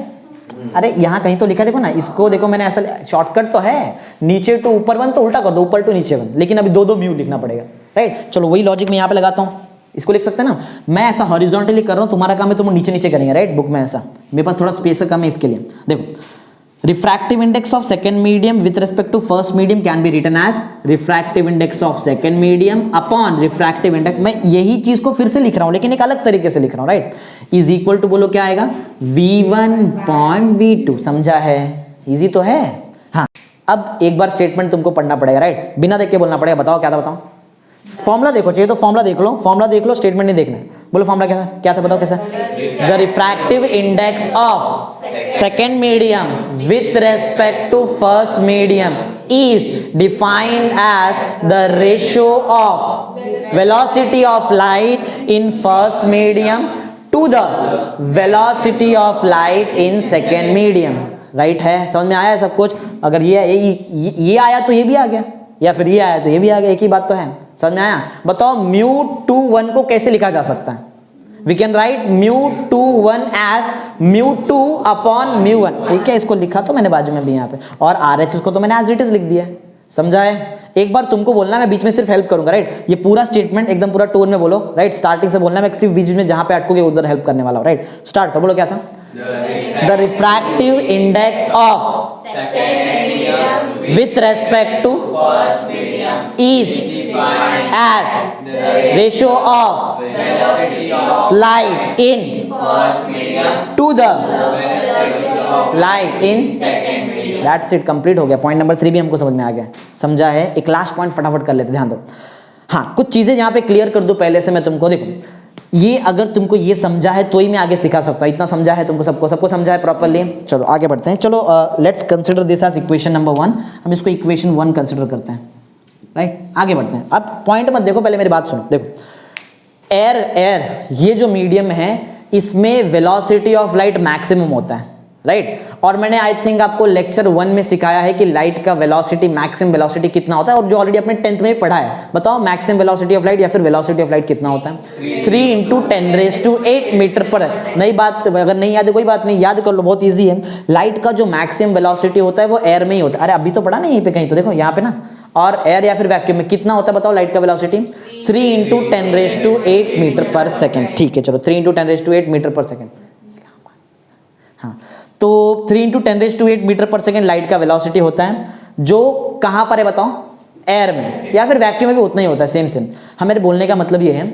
अरे यहाँ कहीं तो लिखा, देखो ना, इसको देखो मैंने ऐसा शॉर्टकट तो है, नीचे 2 ऊपर 1 तो उल्टा कर दो, ऊपर 2 नीचे 1, लेकिन अभी दो म्यू लिखना पड़ेगा, राइट? चलो वही लॉजिक मैं यहाँ पे लगाता हूँ, इसको लिख सकते हैं ना। मैं ऐसा हॉरिजॉन्टली कर रहा हूँ, तुम्हारा काम है तुम नीचे नीचे करेंगे, राइट? बुक में ऐसा, मेरे पास थोड़ा स्पेस कम है इसके लिए। देखो refractive index of second medium with respect to first medium can be written as refractive index of second medium upon refractive index, मैं यही चीज को फिर से लिख रहा हूं लेकिन एक अलग तरीके से लिख रहा हूं, राइट? इज इक्वल टू, बोलो क्या आएगा? v1.v2। समझा है? इजी तो है। हाँ, अब एक बार स्टेटमेंट तुमको पढ़ना पड़ेगा, राइट? बिना देख के बोलना पड़ेगा। बताओ क्या था, बताओ। फॉर्मूला देखो, चाहिए तो फॉर्मूला देख लो, फॉर्मूला देख लो, स्टेटमेंट नहीं देखना है। बोलो फॉर्मूला क्या था, क्या था बताओ कैसा? The refractive index of second medium with respect to first medium is defined as the ratio of velocity of light in first medium to the velocity of light in second medium। Right है, समझ में आया सब कुछ। अगर ये आया तो ये भी आ गया, या फिर ये आया तो ये भी आ गया, एक ही बात तो है, समझ में आया। बताओ μ21 को कैसे लिखा जा सकता है? We can write μ21 as μ2 upon μ1, ठीक है, इसको लिखा तो मैंने बाजू में भी यहाँ पे, और RHS को तो मैंने एज इट इज लिख दिया है, समझा है। एक बार तुमको बोलना, मैं बीच में सिर्फ हेल्प करूंगा, राइट। ये पूरा स्टेटमेंट एकदम पूरा टोन में बोलो, राइट, स्टार्टिंग से बोलना, मैं सिर्फ बीच में जहां पे अटकोगे उधर हेल्प करने वाला हूं, राइट। स्टार्ट करो, बोलो क्या था? The refractive index of with respect to is as ratio of light in to the light in that's it, complete हो गया। पॉइंट नंबर 3 भी हमको समझ में आ गया, समझा है। एक लास्ट पॉइंट फटाफट कर लेते, ध्यान दो। हाँ, कुछ चीजें यहाँ पे क्लियर कर दो पहले से मैं तुमको। देखो, ये अगर तुमको ये समझा है तो ही मैं आगे सिखा सकता हूँ, इतना समझा है तुमको, सबको समझा है प्रॉपर्ली। चलो आगे बढ़ते हैं। चलो let's consider this as equation number 1, हम इसको इक्वेशन 1 कंसिडर करते हैं, राइट। आगे बढ़ते हैं। अब पॉइंट मत देखो, पहले मेरी बात सुनो। देखो, एयर ये जो मीडियम है, इसमें वेलोसिटी ऑफ लाइट मैक्सिमम होता है, राइट। और मैंने आई थिंक आपको लेक्चर 1 में सिखाया है कि लाइट का वेलोसिटी, मैक्सिमम वेलोसिटी कितना होता है, और जो ऑलरेडी अपने 10th में ही पढ़ा है। बताओ मैक्सिमम वेलोसिटी ऑफ लाइट या फिर वेलोसिटी ऑफ लाइट कितना होता है? 3 × 10⁸ मीटर पर। नई बात, अगर नहीं याद है कोई बात नहीं, याद कर लो, बहुत ईजी है। लाइट का जो मैक्सिमम वेलोसिटी होता है वो एयर में ही होता है। अरे अभी तो पढ़ा ना यहीं पे कहीं, तो देखो यहाँ पे ना। और एयर या फिर वैक्यूम में कितना होता है बताओ लाइट का वेलोसिटी? 3 × 10⁸ मीटर पर सेकेंड, ठीक है। चलो 3 × 10⁸ मीटर पर सेकेंड, हाँ। तो 3 × 10⁸ मीटर पर सेकेंड लाइट का वेलोसिटी होता है, जो कहां पर है बताओ? एयर में, या फिर वैक्यूम में भी उतना ही होता है, सेम। हमारे बोलने का मतलब ये है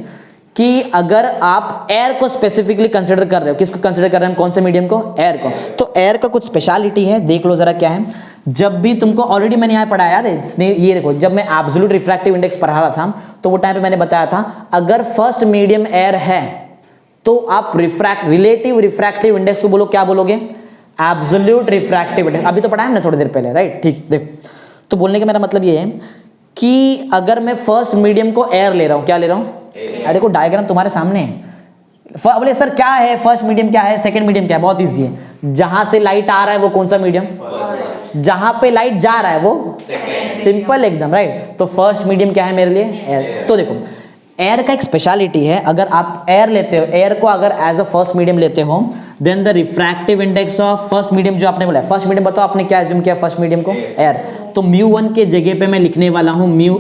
कि अगर आप एयर को स्पेसिफिकली कंसिडर कर रहे हो, किसको कंसिडर कर रहे हैं हम, कौन से मीडियम को? एयर को। तो एयर का कुछ स्पेशलिटी है, देख लो जरा क्या है। जब भी तुमको, ऑलरेडी मैंने यहाँ पढ़ाया था, ये देखो, जब मैं एब्सोल्यूट रिफ्रैक्टिव इंडेक्स पढ़ा रहा था तो वो टाइम पे मैंने बताया था, अगर फर्स्ट मीडियम एयर है तो आप रिलेटिव रिफ्रैक्टिव इंडेक्स को बोलो, क्या बोलोगे? Absolute refractive index. अभी तो पढ़ा है हमने थोड़ी देर पहले, राइट, ठीक। देखो, तो बोलने का मेरा मतलब ये है कि अगर मैं फर्स्ट मीडियम को एयर ले रहा हूं, क्या ले रहा हूं? अरे देखो, डायग्राम तुम्हारे सामने है। बोले सर क्या है फर्स्ट मीडियम, क्या है सेकंड मीडियम, क्या है? बहुत इजी है। जहां से लाइट आ रहा है वो कौन सा मीडियम? जहां पे लाइट जा रहा है वो सिंपल एकदम, राइट। तो फर्स्ट मीडियम क्या है मेरे लिए? एयर। तो देखो, एयर का एक स्पेशलिटी है, अगर आप एयर लेते हो, एयर को अगर एज अ फर्स्ट मीडियम लेते हो, then the refractive index of first medium, जो आपने बोला फर्स्ट मीडियम, बताओ आपने क्या एज्यूम किया फर्स्ट मीडियम को? एयर। तो μ1 के जगह पे मैं लिखने वाला हूं μA।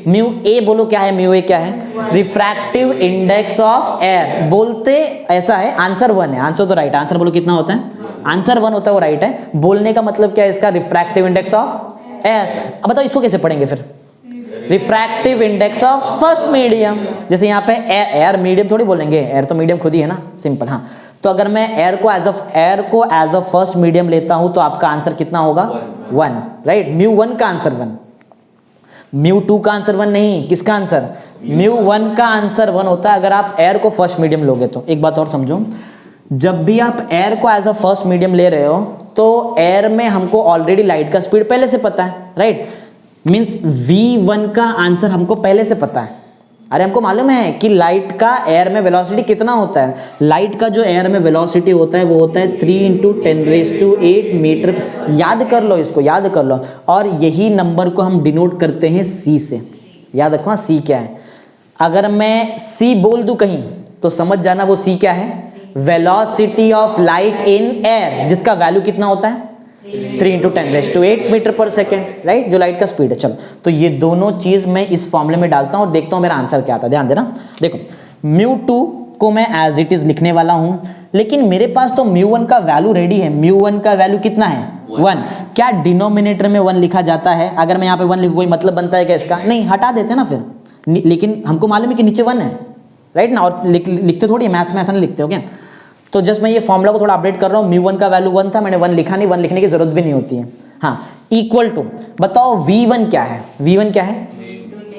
μA बोलो क्या है? μA क्या है? Refractive index of air. बोलते ऐसा है, आंसर 1 है, आंसर तो राइट। आंसर बोलो कितना होता है? आंसर 1 होता है, वो राइट है। बोलने का मतलब क्या है इसका? Refractive index of air. अब बताओ इसको कैसे पढ़ेंगे फिर? Refractive index of first medium. जैसे यहाँ पे एयर मीडियम थोड़ी बोलेंगे, एयर तो मीडियम खुद ही है ना, सिंपल। हाँ, तो अगर मैं एयर को एज अ फर्स्ट मीडियम लेता हूं तो आपका आंसर कितना होगा? 1, राइट। μ1 का आंसर 1, μ2 का आंसर 1 नहीं, किसका आंसर? μ1 का आंसर 1 होता है अगर आप एयर को फर्स्ट मीडियम लोगे तो। एक बात और समझो, जब भी आप एयर को एज अ फर्स्ट मीडियम ले रहे हो तो एयर में हमको ऑलरेडी लाइट का स्पीड पहले से पता है, राइट। मीन्स v1 का आंसर हमको पहले से पता है। अरे हमको मालूम है कि लाइट का एयर में वेलोसिटी कितना होता है। लाइट का जो एयर में वेलोसिटी होता है वो होता है 3 × 10⁸ मीटर। याद कर लो इसको, याद कर लो। और यही नंबर को हम डिनोट करते हैं c से। याद रखो c क्या है। अगर मैं c बोल दूं कहीं तो समझ जाना वो c क्या है? Velocity of light in air, जिसका वैल्यू कितना होता है? 3 × 10⁸ मीटर पर सेकेंड, राइट, जो लाइट का स्पीड है। चलो, तो ये दोनों चीज मैं इस फॉर्मूले में डालता हूं और देखता हूं मेरा आंसर क्या आता है। ध्यान देना। देखो, μ2 को मैं एज इट इज लिखने वाला हूं, लेकिन मेरे पास तो μ1 का वैल्यू रेडी है। μ1 का वैल्यू कितना है? 1। क्या डिनोमिनेटर में 1 लिखा जाता है? अगर मैं यहाँ पे 1 लिखूं कोई मतलब बनता है क्या इसका? नहीं, हटा देते ना फिर। लेकिन हमको मालूम है कि नीचे 1 है, राइट ना। और लिखते थोड़ी, मैथ्स में ऐसा नहीं लिखते हो क्या? तो जस्ट मैं ये फॉर्मूला को थोड़ा अपडेट कर रहा हूँ। μ1 का वैल्यू 1 था, मैंने 1 लिखा नहीं, 1 लिखने की जरूरत भी नहीं होती है। हाँ, इक्वल टू, बताओ v1 क्या है? v1 क्या है?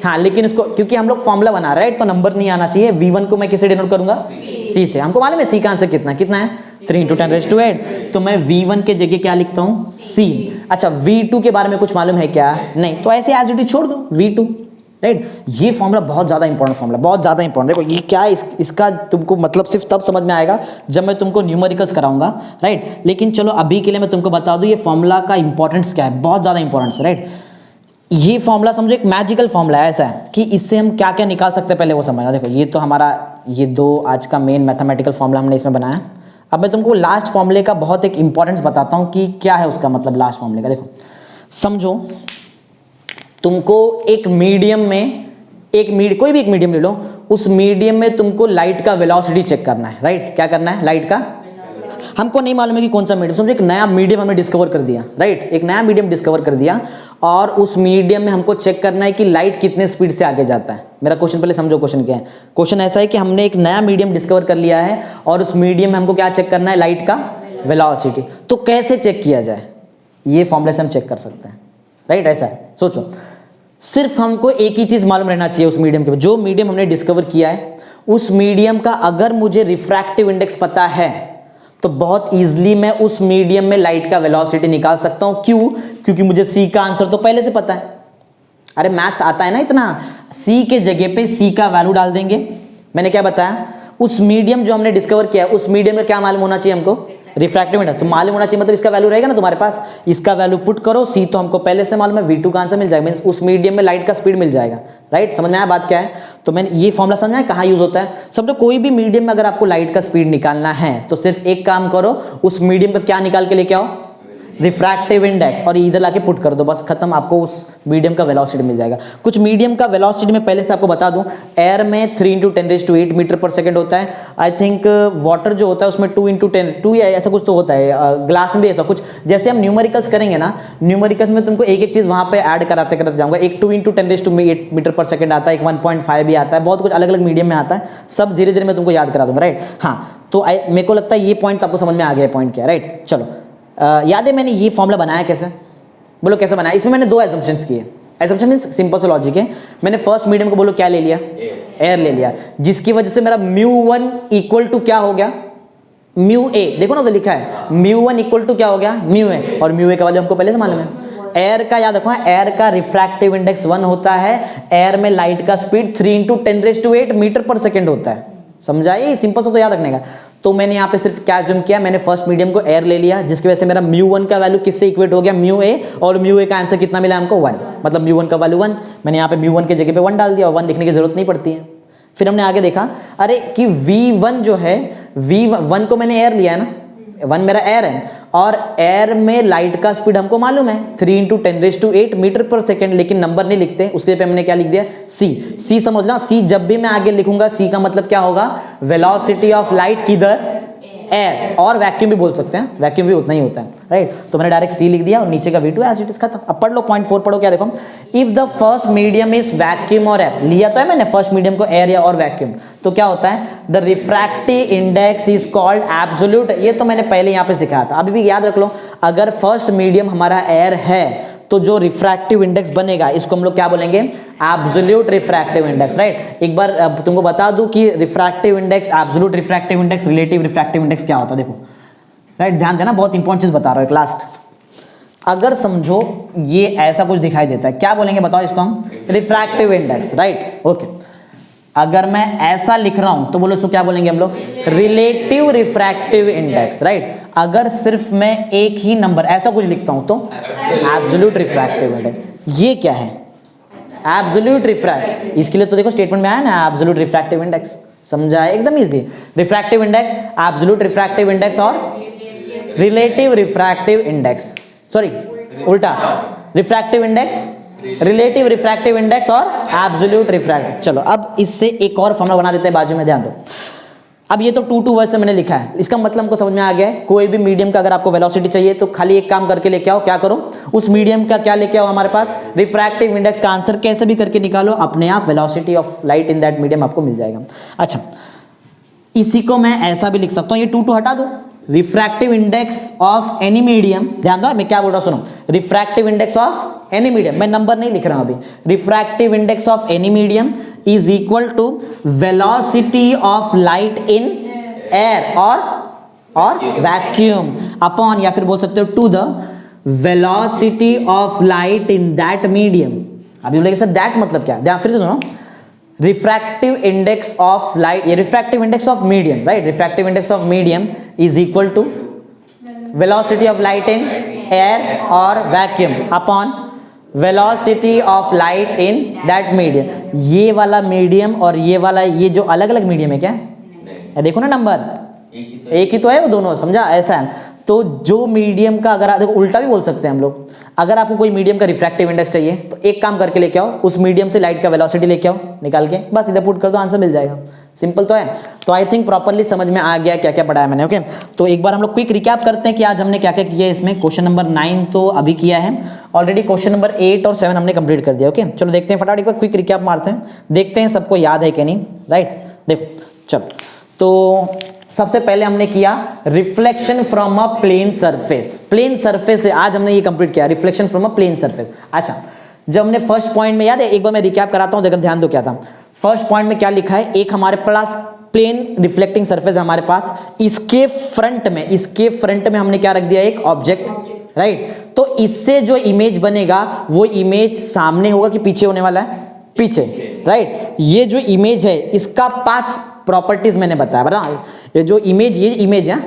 हाँ, लेकिन इसको क्योंकि हम लोग फॉर्मूला बना रहे हैं तो नंबर नहीं आना चाहिए। v1 को मैं किसे डिनोट करूंगा? c से। हमको मालूम है c का आंसर कितना है? 3 × 10⁸। तो मैं v1 के जगह क्या लिखता हूँ? c। अच्छा, v2 के बारे में कुछ मालूम है क्या? नहीं, तो ऐसे एज इट इज छोड़ दो v2, राइट। ये फॉर्मूला बहुत ज़्यादा इंपॉर्टेंट फॉर्मूला, बहुत ज़्यादा इंपॉर्टेंट। देखो ये क्या है, इसका तुमको मतलब सिर्फ तब समझ में आएगा जब मैं तुमको न्यूमेरिकल्स कराऊंगा, राइट। लेकिन चलो अभी के लिए मैं तुमको बता दूं ये फॉर्मूला का इंपॉर्टेंस क्या है, बहुत ज़्यादा इंपॉर्टेंस है, राइट। ये फॉर्मूला समझो एक मैजिकल फॉर्मूला है, ऐसा है कि इससे हम क्या क्या निकाल सकते हैं पहले वो समझना। देखो ये तो हमारा ये दो आज का मेन मैथमेटिकल फॉर्मूला हमने इसमें बनाया। अब मैं तुमको लास्ट फॉर्मूले का बहुत एक इंपॉर्टेंस बताता हूँ कि क्या है उसका मतलब लास्ट फॉर्मूले का। देखो समझो तुमको एक मीडियम में कोई भी एक मीडियम ले लो, उस मीडियम में तुमको लाइट का वेलोसिटी चेक करना है, राइट। क्या करना है, लाइट का, हमको नहीं मालूम है कि कौन सा मीडियम, समझो एक नया मीडियम हमने डिस्कवर कर दिया, राइट। एक नया मीडियम डिस्कवर कर दिया और उस मीडियम में हमको चेक करना है कि लाइट कितने स्पीड से आगे जाता है। मेरा क्वेश्चन पहले समझो, क्वेश्चन क्या है। क्वेश्चन ऐसा है कि हमने एक नया मीडियम डिस्कवर कर लिया है और उस मीडियम में हमको क्या चेक करना है, लाइट का वेलोसिटी। तो कैसे चेक किया जाए, ये फॉर्मूले से हम चेक कर सकते हैं, राइट। ऐसा है, सोचो सिर्फ हमको एक ही चीज मालूम रहना चाहिए उस मीडियम के, जो मीडियम हमने डिस्कवर किया है उस मीडियम का अगर मुझे रिफ्रैक्टिव इंडेक्स पता है तो बहुत इजीली मैं उस मीडियम में लाइट का वेलोसिटी निकाल सकता हूं। क्यों? क्योंकि मुझे सी का आंसर तो पहले से पता है। अरे मैथ्स आता है ना इतना, सी के जगह पे सी का वैल्यू डाल देंगे। मैंने क्या बताया, उस मीडियम जो हमने डिस्कवर किया है उस मीडियम में क्या मालूम होना चाहिए हमको, रिफ्रैक्टिव इंडेक्स। तो मालूम होना चाहिए मतलब इसका वैल्यू रहेगा ना तुम्हारे पास, इसका वैल्यू पुट करो, सी तो हमको पहले से मालूम है, V2 का आंसर मिल जाएगा, मींस उस मीडियम में लाइट का स्पीड मिल जाएगा, राइट। समझ में आया बात क्या है। तो मैंने ये फॉर्मूला समझ में आया कहाँ यूज होता है। समझो कोई भी मीडियम में अगर आपको लाइट का स्पीड निकालना है तो सिर्फ एक काम करो, उस मीडियम का क्या निकाल के लेके आओ, रिफ्रैक्टिव इंडेक्स, और इधर लाके पुट कर दो, बस खत्म, आपको उस मीडियम का वेलोसिटी मिल जाएगा। कुछ मीडियम का वेलोसिटी मैं पहले से आपको बता दूं, एयर में 3 × 10⁸ मीटर पर सेकंड होता है। आई थिंक वाटर जो होता है उसमें 2 × 10 या ऐसा कुछ तो होता है, ग्लास में भी ऐसा कुछ। जैसे हम न्यूमेरिकल्स करेंगे ना, न्यूमेरिकल्स में तुमको एक एक चीज़ वहाँ पे ऐड कराते कराते जाऊँगा। एक 2 × 10⁸ मीटर पर सेकंड आता है, एक 1.5 भी आता है, बहुत कुछ अलग अलग मीडियम में आता है, सब धीरे धीरे मैं तुमको याद करा दूंगा, राइट। हाँ तो मेरे को लगता है ये पॉइंट आपको समझ में आ गया, पॉइंट क्या, राइट। चलो याद है मैंने ये फॉर्मूला बनाया कैसे, बोलो कैसे बनाया। इसमें मैंने दो एजम्पशंस किए। एजम्पशन मींस सिंपल सा लॉजिक है। मैंने फर्स्ट मीडियम को बोलो क्या ले लिया, एयर ले लिया, जिसकी वजह से मेरा μ1 इक्वल टू क्या हो गया, μa। देखो ना तो लिखा है μ1 इक्वल टू क्या हो गया, μa, और μa का वैल्यू हमको पहले से मालूम है। एयर का याद रखो, एयर का रिफ्रैक्टिव इंडेक्स 1 होता है, एयर में लाइट का स्पीड 3 × 10⁸ मीटर पर सेकंड होता है। समझा, ये सिंपल सा तो याद रखने का। तो मैंने यहाँ पे सिर्फ क्या अज्यूम किया, मैंने फर्स्ट मीडियम को एयर ले लिया, जिसकी वजह से मेरा μ1 का वैल्यू किससे इक्वेट हो गया, μa, और μa का आंसर कितना मिला हमको 1, मतलब μ1 का वैल्यू 1। मैंने यहाँ पे μ1 के जगह पे 1 डाल दिया और 1 लिखने की जरूरत नहीं पड़ती है। फिर हमने आगे देखा, अरे कि v1 जो है, v1 को मैंने एयर लिया है ना, 1 मेरा एयर है, और एयर में लाइट का स्पीड हमको मालूम है 3 × 10⁸ मीटर पर सेकंड, लेकिन नंबर नहीं लिखते, उसके पे हमने क्या लिख दिया, सी समझ लो। सी जब भी मैं आगे लिखूंगा, सी का मतलब क्या होगा, वेलोसिटी ऑफ लाइट किधर, एयर, और वैक्यूम भी बोल सकते हैं, वैक्यूम भी उतना ही होता है, राइट। तो मैंने डायरेक्ट सी लिख दिया और नीचे का V2 एज इट इज खत्म। अब पढ़ लो पॉइंट 4 पढ़ो, क्या देखो, if the first medium is vacuum और एयर, लिया तो है मैंने फर्स्ट मीडियम को एयर या और वैक्यूम, तो क्या होता है, the refractive index is called absolute. ये तो मैंने पहले यहाँ पे सिखाया था, अभी भी याद रख लो, अगर फर्स्ट मीडियम हमारा एयर है तो जो रिफ्रैक्टिव इंडेक्स बनेगा इसको हम लोग क्या बोलेंगे, एब्सोल्यूट रिफ्रैक्टिव इंडेक्स, राइट। एक बार तुमको बता दूं कि refractive index, absolute refractive index, relative refractive index क्या होता है, देखो, राइट, ध्यान देना, बहुत इंपॉर्टेंट चीज बता रहा हूं। लास्ट, अगर समझो ये ऐसा कुछ दिखाई देता है, क्या बोलेंगे बताओ इसको हम, रिफ्रैक्टिव इंडेक्स, राइट, ओके। अगर मैं ऐसा लिख रहा हूं तो बोलो इसको क्या बोलेंगे हम लोग, रिलेटिव रिफ्रैक्टिव इंडेक्स, राइट। अगर सिर्फ मैं एक ही नंबर ऐसा कुछ लिखता हूं तो एब्सोल्यूट रिफ्रैक्टिव इंडेक्स। ये क्या है, एब्सोल्यूट रिफ्रैक्ट, इसके लिए तो देखो स्टेटमेंट में आया ना, एब्सोल्यूट रिफ्रैक्टिव इंडेक्स, समझा है, एकदम easy. Refractive index, absolute refractive index और रिलेटिव रिफ्रैक्टिव इंडेक्स, सॉरी उल्टा, refractive index, relative refractive index और एब्सोल्यूट रिफ्रैक्टिव। चलो अब इससे एक और फॉर्मूला बना देते हैं बाजू में, ध्यान दो। अब ये तो 2 वर्ड से मैंने लिखा है, इसका मतलब हमको समझ में आ गया है। कोई भी मीडियम का अगर आपको वेलोसिटी चाहिए तो खाली एक काम करके लेके आओ, क्या करो, उस मीडियम का क्या लेके आओ हमारे पास, रिफ्रैक्टिव इंडेक्स का आंसर कैसे भी करके निकालो, अपने आप velocity of light in that medium आपको मिल जाएगा। अच्छा, इसी को मैं ऐसा भी लिख सकता हूँ, ये 2 हटा दो, refractive index of any medium, ध्यान दो मैं क्या बोल रहा हूँ, सुनो, refractive index of any medium, मैं नंबर नहीं लिख रहा हूं अभी, refractive index of any medium is equal to velocity of light in air और वैक्यूम अपॉन, या फिर बोल सकते हो to the velocity of light in that medium, अभी बोलेंगे सर दैट मतलब क्या, ध्यान फिर से सुनो, रिफ्रैक्टिव इंडेक्स ऑफ लाइट, ये refractive index of medium, right, refractive index of medium is equal to velocity of light in air और vacuum upon velocity of light in that medium. ये वाला मीडियम और ये वाला, ये जो अलग अलग मीडियम है क्या, देखो ना नंबर एक ही तो है वो दोनों, समझा, ऐसा है। तो जो मीडियम का, अगर देखो उल्टा भी बोल सकते हैं हम लोग, अगर आपको कोई मीडियम का रिफ्रैक्टिव इंडेक्स चाहिए तो एक काम करके लेके आओ, उस मीडियम से लाइट का वेलोसिटी लेके आओ निकाल के, बस इधर पुट कर दो, आंसर मिल जाएगा। सिंपल तो है। तो आई थिंक प्रॉपर्ली समझ में आ गया क्या क्या पढ़ाया मैंने। ओके, तो एक बार हम लोग क्विक रिकैप करते हैं कि आज हमने क्या क्या किया इसमें। क्वेश्चन नंबर 9 तो अभी किया है ऑलरेडी, क्वेश्चन नंबर 8 और 7 हमने कंप्लीट कर दिया। ओके, चलो देखते हैं फटाफट एक बार क्विक रिकैप मारते हैं, देखते हैं सबको याद है कि नहीं, राइट। देखो चलो, तो सबसे पहले हमने किया reflection from a plane surface. Plane surface से आज हमने ये कंप्लीट किया, reflection from a plane surface. अच्छा, जब हमने फर्स्ट पॉइंट में, याद है, एक बार मैं रिकैप कराता हूं, देखकर ध्यान दो क्या था। फर्स्ट पॉइंट में क्या लिखा है, एक हमारे पास प्लेन रिफ्लेक्टिंग सरफेस है हमारे पास, इसके फ्रंट में हमने क्या रख दिया, एक ऑब्जेक्ट, राइट। तो इससे जो इमेज बनेगा वो इमेज सामने होगा कि पीछे होने वाला है, पीछे, राइट। ये जो इमेज है इसका 5 प्रॉपर्टीज मैंने बताया, बता, ये जो इमेज, ये इमेज है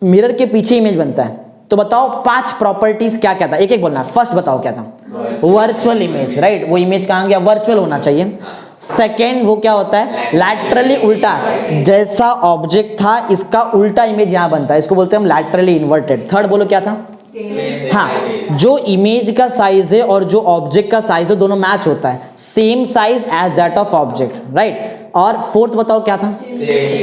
मिरर के पीछे इमेज बनता है, तो बताओ 5 प्रॉपर्टीज क्या क्या था, एक एक बोलना है। फर्स्ट बताओ क्या था, वर्चुअल इमेज, राइट, वो इमेज कहां गया, वर्चुअल होना चाहिए। सेकेंड, वो क्या होता है, लैटरली उल्टा, जैसा ऑब्जेक्ट था इसका उल्टा इमेज यहां बनता है, इसको बोलते हैं हम लैटरली इन्वर्टेड। थर्ड बोलो क्या था, हाँ, जो इमेज का साइज है और जो ऑब्जेक्ट का साइज है दोनों मैच होता है, same size as that of object, right. और फोर्थ बताओ क्या था,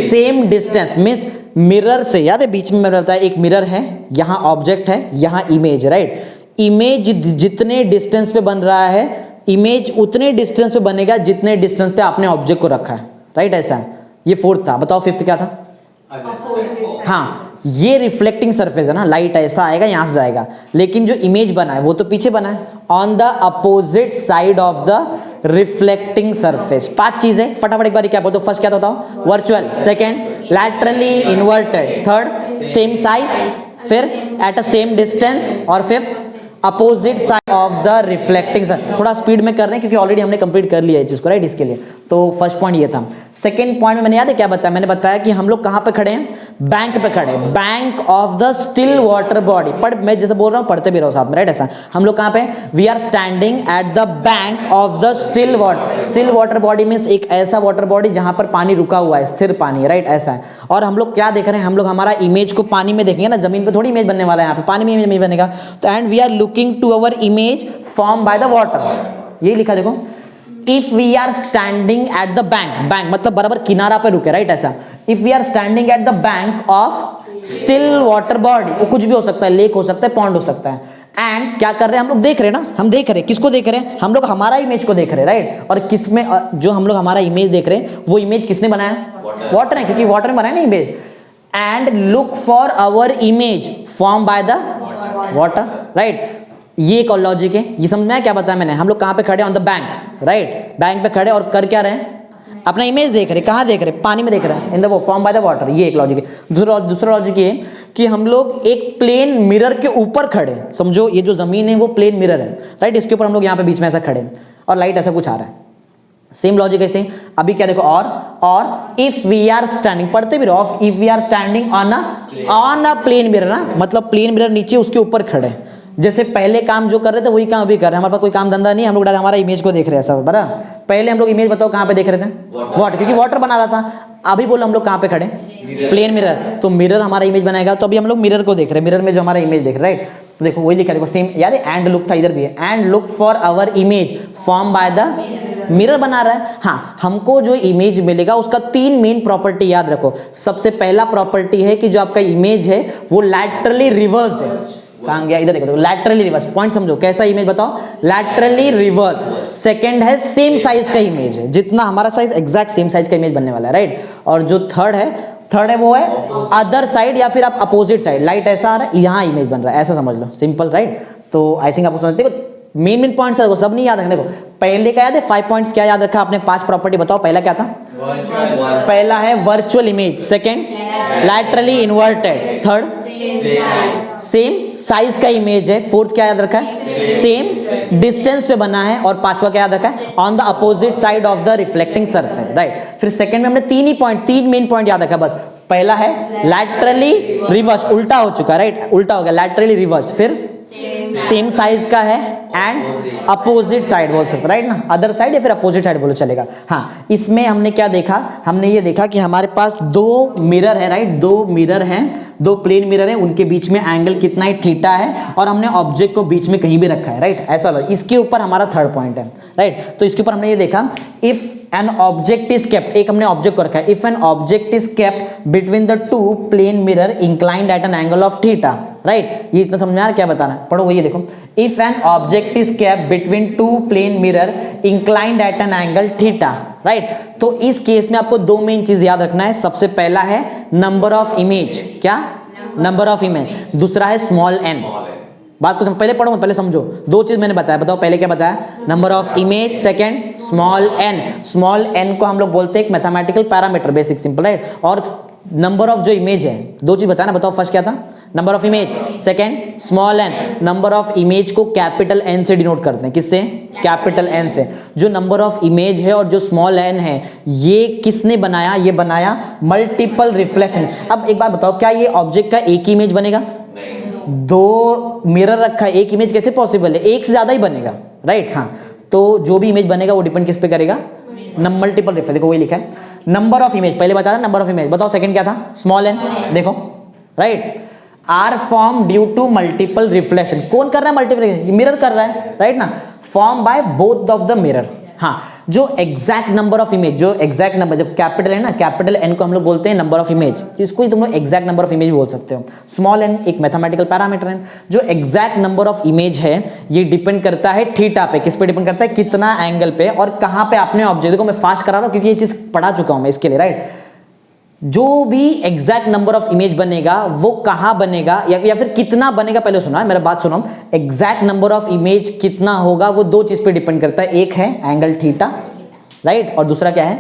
सेम डिस्टेंस, मींस मिरर से, याद है बीच में मिरर होता है, एक मिरर है, यहां ऑब्जेक्ट है, यहां इमेज, राइट। इमेज जितने डिस्टेंस पे बन रहा है, इमेज उतने डिस्टेंस पे बनेगा जितने डिस्टेंस पे आपने ऑब्जेक्ट को रखा है, राइट, ऐसा है। ये फोर्थ था। बताओ फिफ्थ क्या था, हाँ, ये रिफ्लेक्टिंग सरफेस है ना, लाइट ऐसा आएगा यहां से जाएगा, लेकिन जो इमेज बना है वो तो पीछे बना है, on the opposite side of the reflecting surface. 5 चीजें फटाफट एक बार क्या बोलते हो। फर्स्ट क्या था बताओ, virtual. Second, laterally inverted. Third, same size. फिर एट अ सेम डिस्टेंस। और fifth, opposite side of the reflecting surface. थोड़ा स्पीड में कर रहे हैं क्योंकि ऑलरेडी हमने कंप्लीट कर लिया है चीज को, राइट, इसके लिए। तो फर्स्ट पॉइंट ये था। सेकंड पॉइंट में मैंने, याद है क्या बताया, मैंने बताया कि हम लोग कहां पे खड़े हैं, बैंक पे खड़े हैं, bank of the still water body. मैं जैसे बोल रहा हूं पढ़ते भी रहो साथ में, राइट, ऐसा। हम लोग कहां पे, we are standing at the bank of the still water. Still water body means एक ऐसा वाटर बॉडी जहां पर पानी रुका हुआ है, स्थिर पानी, राइट, ऐसा है। और हम लोग क्या देख रहे हैं, हम लोग हमारा इमेज को पानी में देखेंगे ना, जमीन पे थोड़ी इमेज बनने वाला है, यहाँ पे पानी में इमेज बनेगा। तो and we are looking to our image form by the water, ये लिखा देखो। If we are standing at the bank, bank मतलब बराबर किनारा पे रुके, राइट, ऐसा। If we are standing at the bank of still water body, वो कुछ भी हो सकता है, लेक हो सकता है, पॉन्ड हो सकता है। एंड क्या कर रहे हैं हम लोग, देख रहे हैं ना, हम देख रहे हैं, किसको देख रहे हैं, हम लोग हमारा इमेज को देख रहे हैं, राइट। और किसमें, जो हम लोग हमारा इमेज देख रहे हैं वो इमेज किसने बनाया, वाटर है, क्योंकि वाटर में बनाया ना image. And look for our image form by the water, right. ये एक और लॉजिक है, ये समझ में आया क्या बताया मैंने। हम लोग कहां पे खड़े, on the bank, right, bank पे खड़े और कर क्या रहे हैं, अपना इमेज देख रहे हैं। कहां देख रहे हैं, पानी में देख रहे हैं, इन द वो फॉर्म बाय द वाटर। ये एक लॉजिक है। दूसरा लॉजिक ये कि हम लोग एक प्लेन मिरर के ऊपर खड़े, समझो ये जो जमीन है वो प्लेन मिरर है, राइट, इसके ऊपर हम लोग यहाँ पे बीच में ऐसा खड़े हैं और लाइट ऐसा कुछ आ रहा है। सेम लॉजिक ऐसे। अभी क्या देखो, और इफ वी आर स्टैंडिंग, पढ़ते भी रहो, if we are standing on a plane mirror ना, मतलब प्लेन मिरर नीचे उसके ऊपर खड़े। जैसे पहले काम जो कर रहे थे वही काम अभी कर रहे हैं, हमारे पास कोई काम धंधा नहीं, हम लोग डायरेक्ट हमारा इमेज को देख रहे हैं सब, बराबर। पहले हम लोग इमेज बताओ कहां पे देख रहे थे, वाटर, क्योंकि वाटर बना रहा था। अभी बोलो हम लोग कहां पे खड़े, प्लेन मिरर, तो मिरर हमारा इमेज बनाएगा, तो अभी हम लोग मिरर को देख रहे हैं, मिरर में जो हमारा इमेज देख रहे हैं, राइट। तो देखो वही लिखा, देखो सेम, याद है, एंड लुक था, इधर भी है, and look for our image form by the mirror बना रहा है। हाँ, हमको जो इमेज मिलेगा उसका 3 मेन प्रॉपर्टी याद रखो। सबसे पहला प्रॉपर्टी है कि जो आपका इमेज है वो लैटरली रिवर्स्ड है। कहां गया, इधर देखो, लैटरली रिवर्स, पॉइंट समझो, कैसा इमेज बताओ, लैटरली रिवर्स्ड। सेकंड है सेम साइज का इमेज है, जितना हमारा साइज एग्जैक्ट सेम साइज का इमेज बनने वाला है, राइट। और जो थर्ड है वो है अदर साइड, या फिर आप अपोजिट साइड, लाइट ऐसा आ रहा है, यहां इमेज बन रहा है, ऐसा समझ लो, सिंपल, राइट। तो आई थिंक आपको समझ, देखो मेन पॉइंट्स है वो सब नहीं याद रखने। देखो पहले का याद है, 5 पॉइंट्स क्या याद रखा आपने, 5 प्रॉपर्टी बताओ। पहला क्या था, पहला है virtual image. Second, laterally inverted. Third, same size का इमेज है। फोर्थ क्या याद रखा है, सेम डिस्टेंस पे बना है, और पांचवा क्या याद रखा है, on the opposite side of the reflecting surface, right. फिर सेकंड में हमने तीन मेन पॉइंट याद रखा बस। पहला है लैटरली रिवर्स, उल्टा हो चुका, राइट, उल्टा हो गया, लैटरली रिवर्स। फिर सेम साइज का है एंड अपोजिट साइड बोल सकते, राइट ना, अदर साइड या फिर अपोजिट साइड बोलो चलेगा। हाँ, इसमें हमने क्या देखा, हमने ये देखा कि हमारे पास दो मिरर है, राइट, दो मिरर हैं, दो प्लेन मिरर है, उनके बीच में एंगल कितना है, थीटा है, और हमने ऑब्जेक्ट को बीच में कहीं भी रखा है, राइट, ऐसा वाला। इसके ऊपर हमारा थर्ड पॉइंट है, राइट। तो इसके ऊपर हमने ये देखा, if an object is kept, एक हमने ऑब्जेक्ट को रखा है, if an object is kept between the two plane mirror inclined at an angle of theta, right. ये इतना समझ में आ रहा क्या बताना है, पढ़ो वही देखो। If an object is kept between two plane mirror inclined at an angle theta, right. तो इस केस में आपको दो मेन चीज याद रखना है। सबसे पहला है नंबर ऑफ इमेज, क्या, नंबर ऑफ इमेज। दूसरा है स्मॉल एन। बात को पहले पढ़ो, पहले समझो। दो चीज मैंने बताया, बताओ पहले क्या बताया, number of image, second small n. Small n को हम लोग बोलते हैं एक mathematical parameter, basic simple, right. और नंबर ऑफ जो इमेज है, दो चीज बताया ना, बताओ फर्स्ट क्या था, number of image, second small n. Number of image को कैपिटल एन से डिनोट करते हैं, किससे, कैपिटल एन से। जो नंबर ऑफ इमेज है और जो स्मॉल एन है, ये किसने बनाया, ये बनाया मल्टीपल रिफ्लेक्शन। अब एक बात बताओ, क्या ये ऑब्जेक्ट का एक ही इमेज बनेगा, दो मिरर रखा है, एक इमेज कैसे पॉसिबल है, एक से ज्यादा ही बनेगा, राइट। हाँ, तो जो भी इमेज बनेगा वो डिपेंड किस पे करेगा, मल्टीपल रिफ्लेक्शन। देखो वही लिखा है, नंबर ऑफ इमेज, पहले बताया नंबर ऑफ इमेज, बताओ सेकंड क्या था, स्मॉल एन, देखो, right. Are form due to multiple reflection. कौन कर रहा है मल्टीपल, मिरर कर रहा है, राइट ना, form by both of the mirror. हाँ, जो एग्जैक्ट नंबर ऑफ इमेज, जो एग्जैक्ट नंबर, जो कैपिटल है ना, कैपिटल एन को हम लोग बोलते हैं नंबर ऑफ इमेज, इसको ही तुम लोग एग्जैक्ट नंबर ऑफ इमेज बोल सकते हो। स्मॉल एन एक मैथमेटिकल पैरामीटर है। जो एग्जैक्ट नंबर ऑफ इमेज है, ये डिपेंड करता है थीटा पे, किस पे डिपेंड करता है, कितना एंगल पे और कहां पे आपने ऑब्जेक्ट। देखो मैं फास्ट करा रहा हूं क्योंकि ये चीज पढ़ा चुका हूं मैं इसके लिए, राइट। जो भी एग्जैक्ट नंबर ऑफ इमेज बनेगा वो कहां बनेगा या फिर कितना बनेगा, पहले सुना मेरा बात सुनो। एग्जैक्ट नंबर ऑफ इमेज कितना होगा वो दो चीज पे डिपेंड करता है, एक है एंगल थीटा, राइट, और दूसरा क्या है,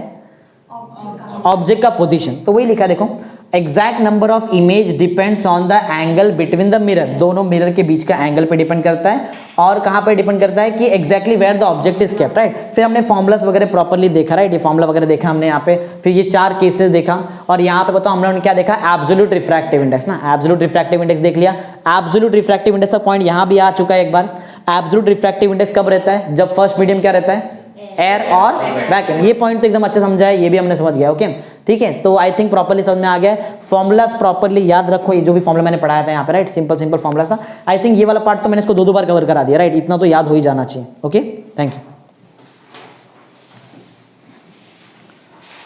ऑब्जेक्ट का पोजीशन। तो वही लिखा देखो, exact number of image depends on the angle between the mirror. दोनों मिरर के बीच का एंगल पे डिपेंड करता है, और कहां पे डिपेंड करता है कि exactly where the object is kept, right. फिर हमने फॉर्मुलास वगैरह प्रॉपर्ली देखा, राइट, ये फॉर्मुला वगैरह देखा हमने यहाँ पे। फिर ये चार केसेस देखा, और यहाँ पे बताओ हमने क्या देखा, एब्सोल्यूट रिफ्रैक्टिव इंडेक्स ना, एब्सोल्यूट रिफ्रैक्टिव इंडेक्स देख लिया। एब्सोल्यूट रिफ्रैक्टिव इंडेक्स का पॉइंट यहाँ भी आ चुका है एक बार। एब्सोल्यूट रिफ्रैक्टिव इंडेक्स कब रहता है, जब फर्स्ट मीडियम क्या रहता है, एयर और वैक्यूम। ये पॉइंट तो एकदम अच्छे समझा है, ये भी हमने समझ गया, ओके, ठीक है। तो आई थिंक प्रॉपर्ली समझ में आ गया। फॉर्मुलास प्रॉपर्ली याद रखो, ये जो भी फॉर्मुला मैंने पढ़ाया था यहाँ पे, राइट, सिंपल फॉर्मुलास था। आई थिंक ये वाला पार्ट तो मैंने इसको दो बार कवर करा दिया, राइट, इतना तो याद हो ही जाना चाहिए, ओके, थैंक यू।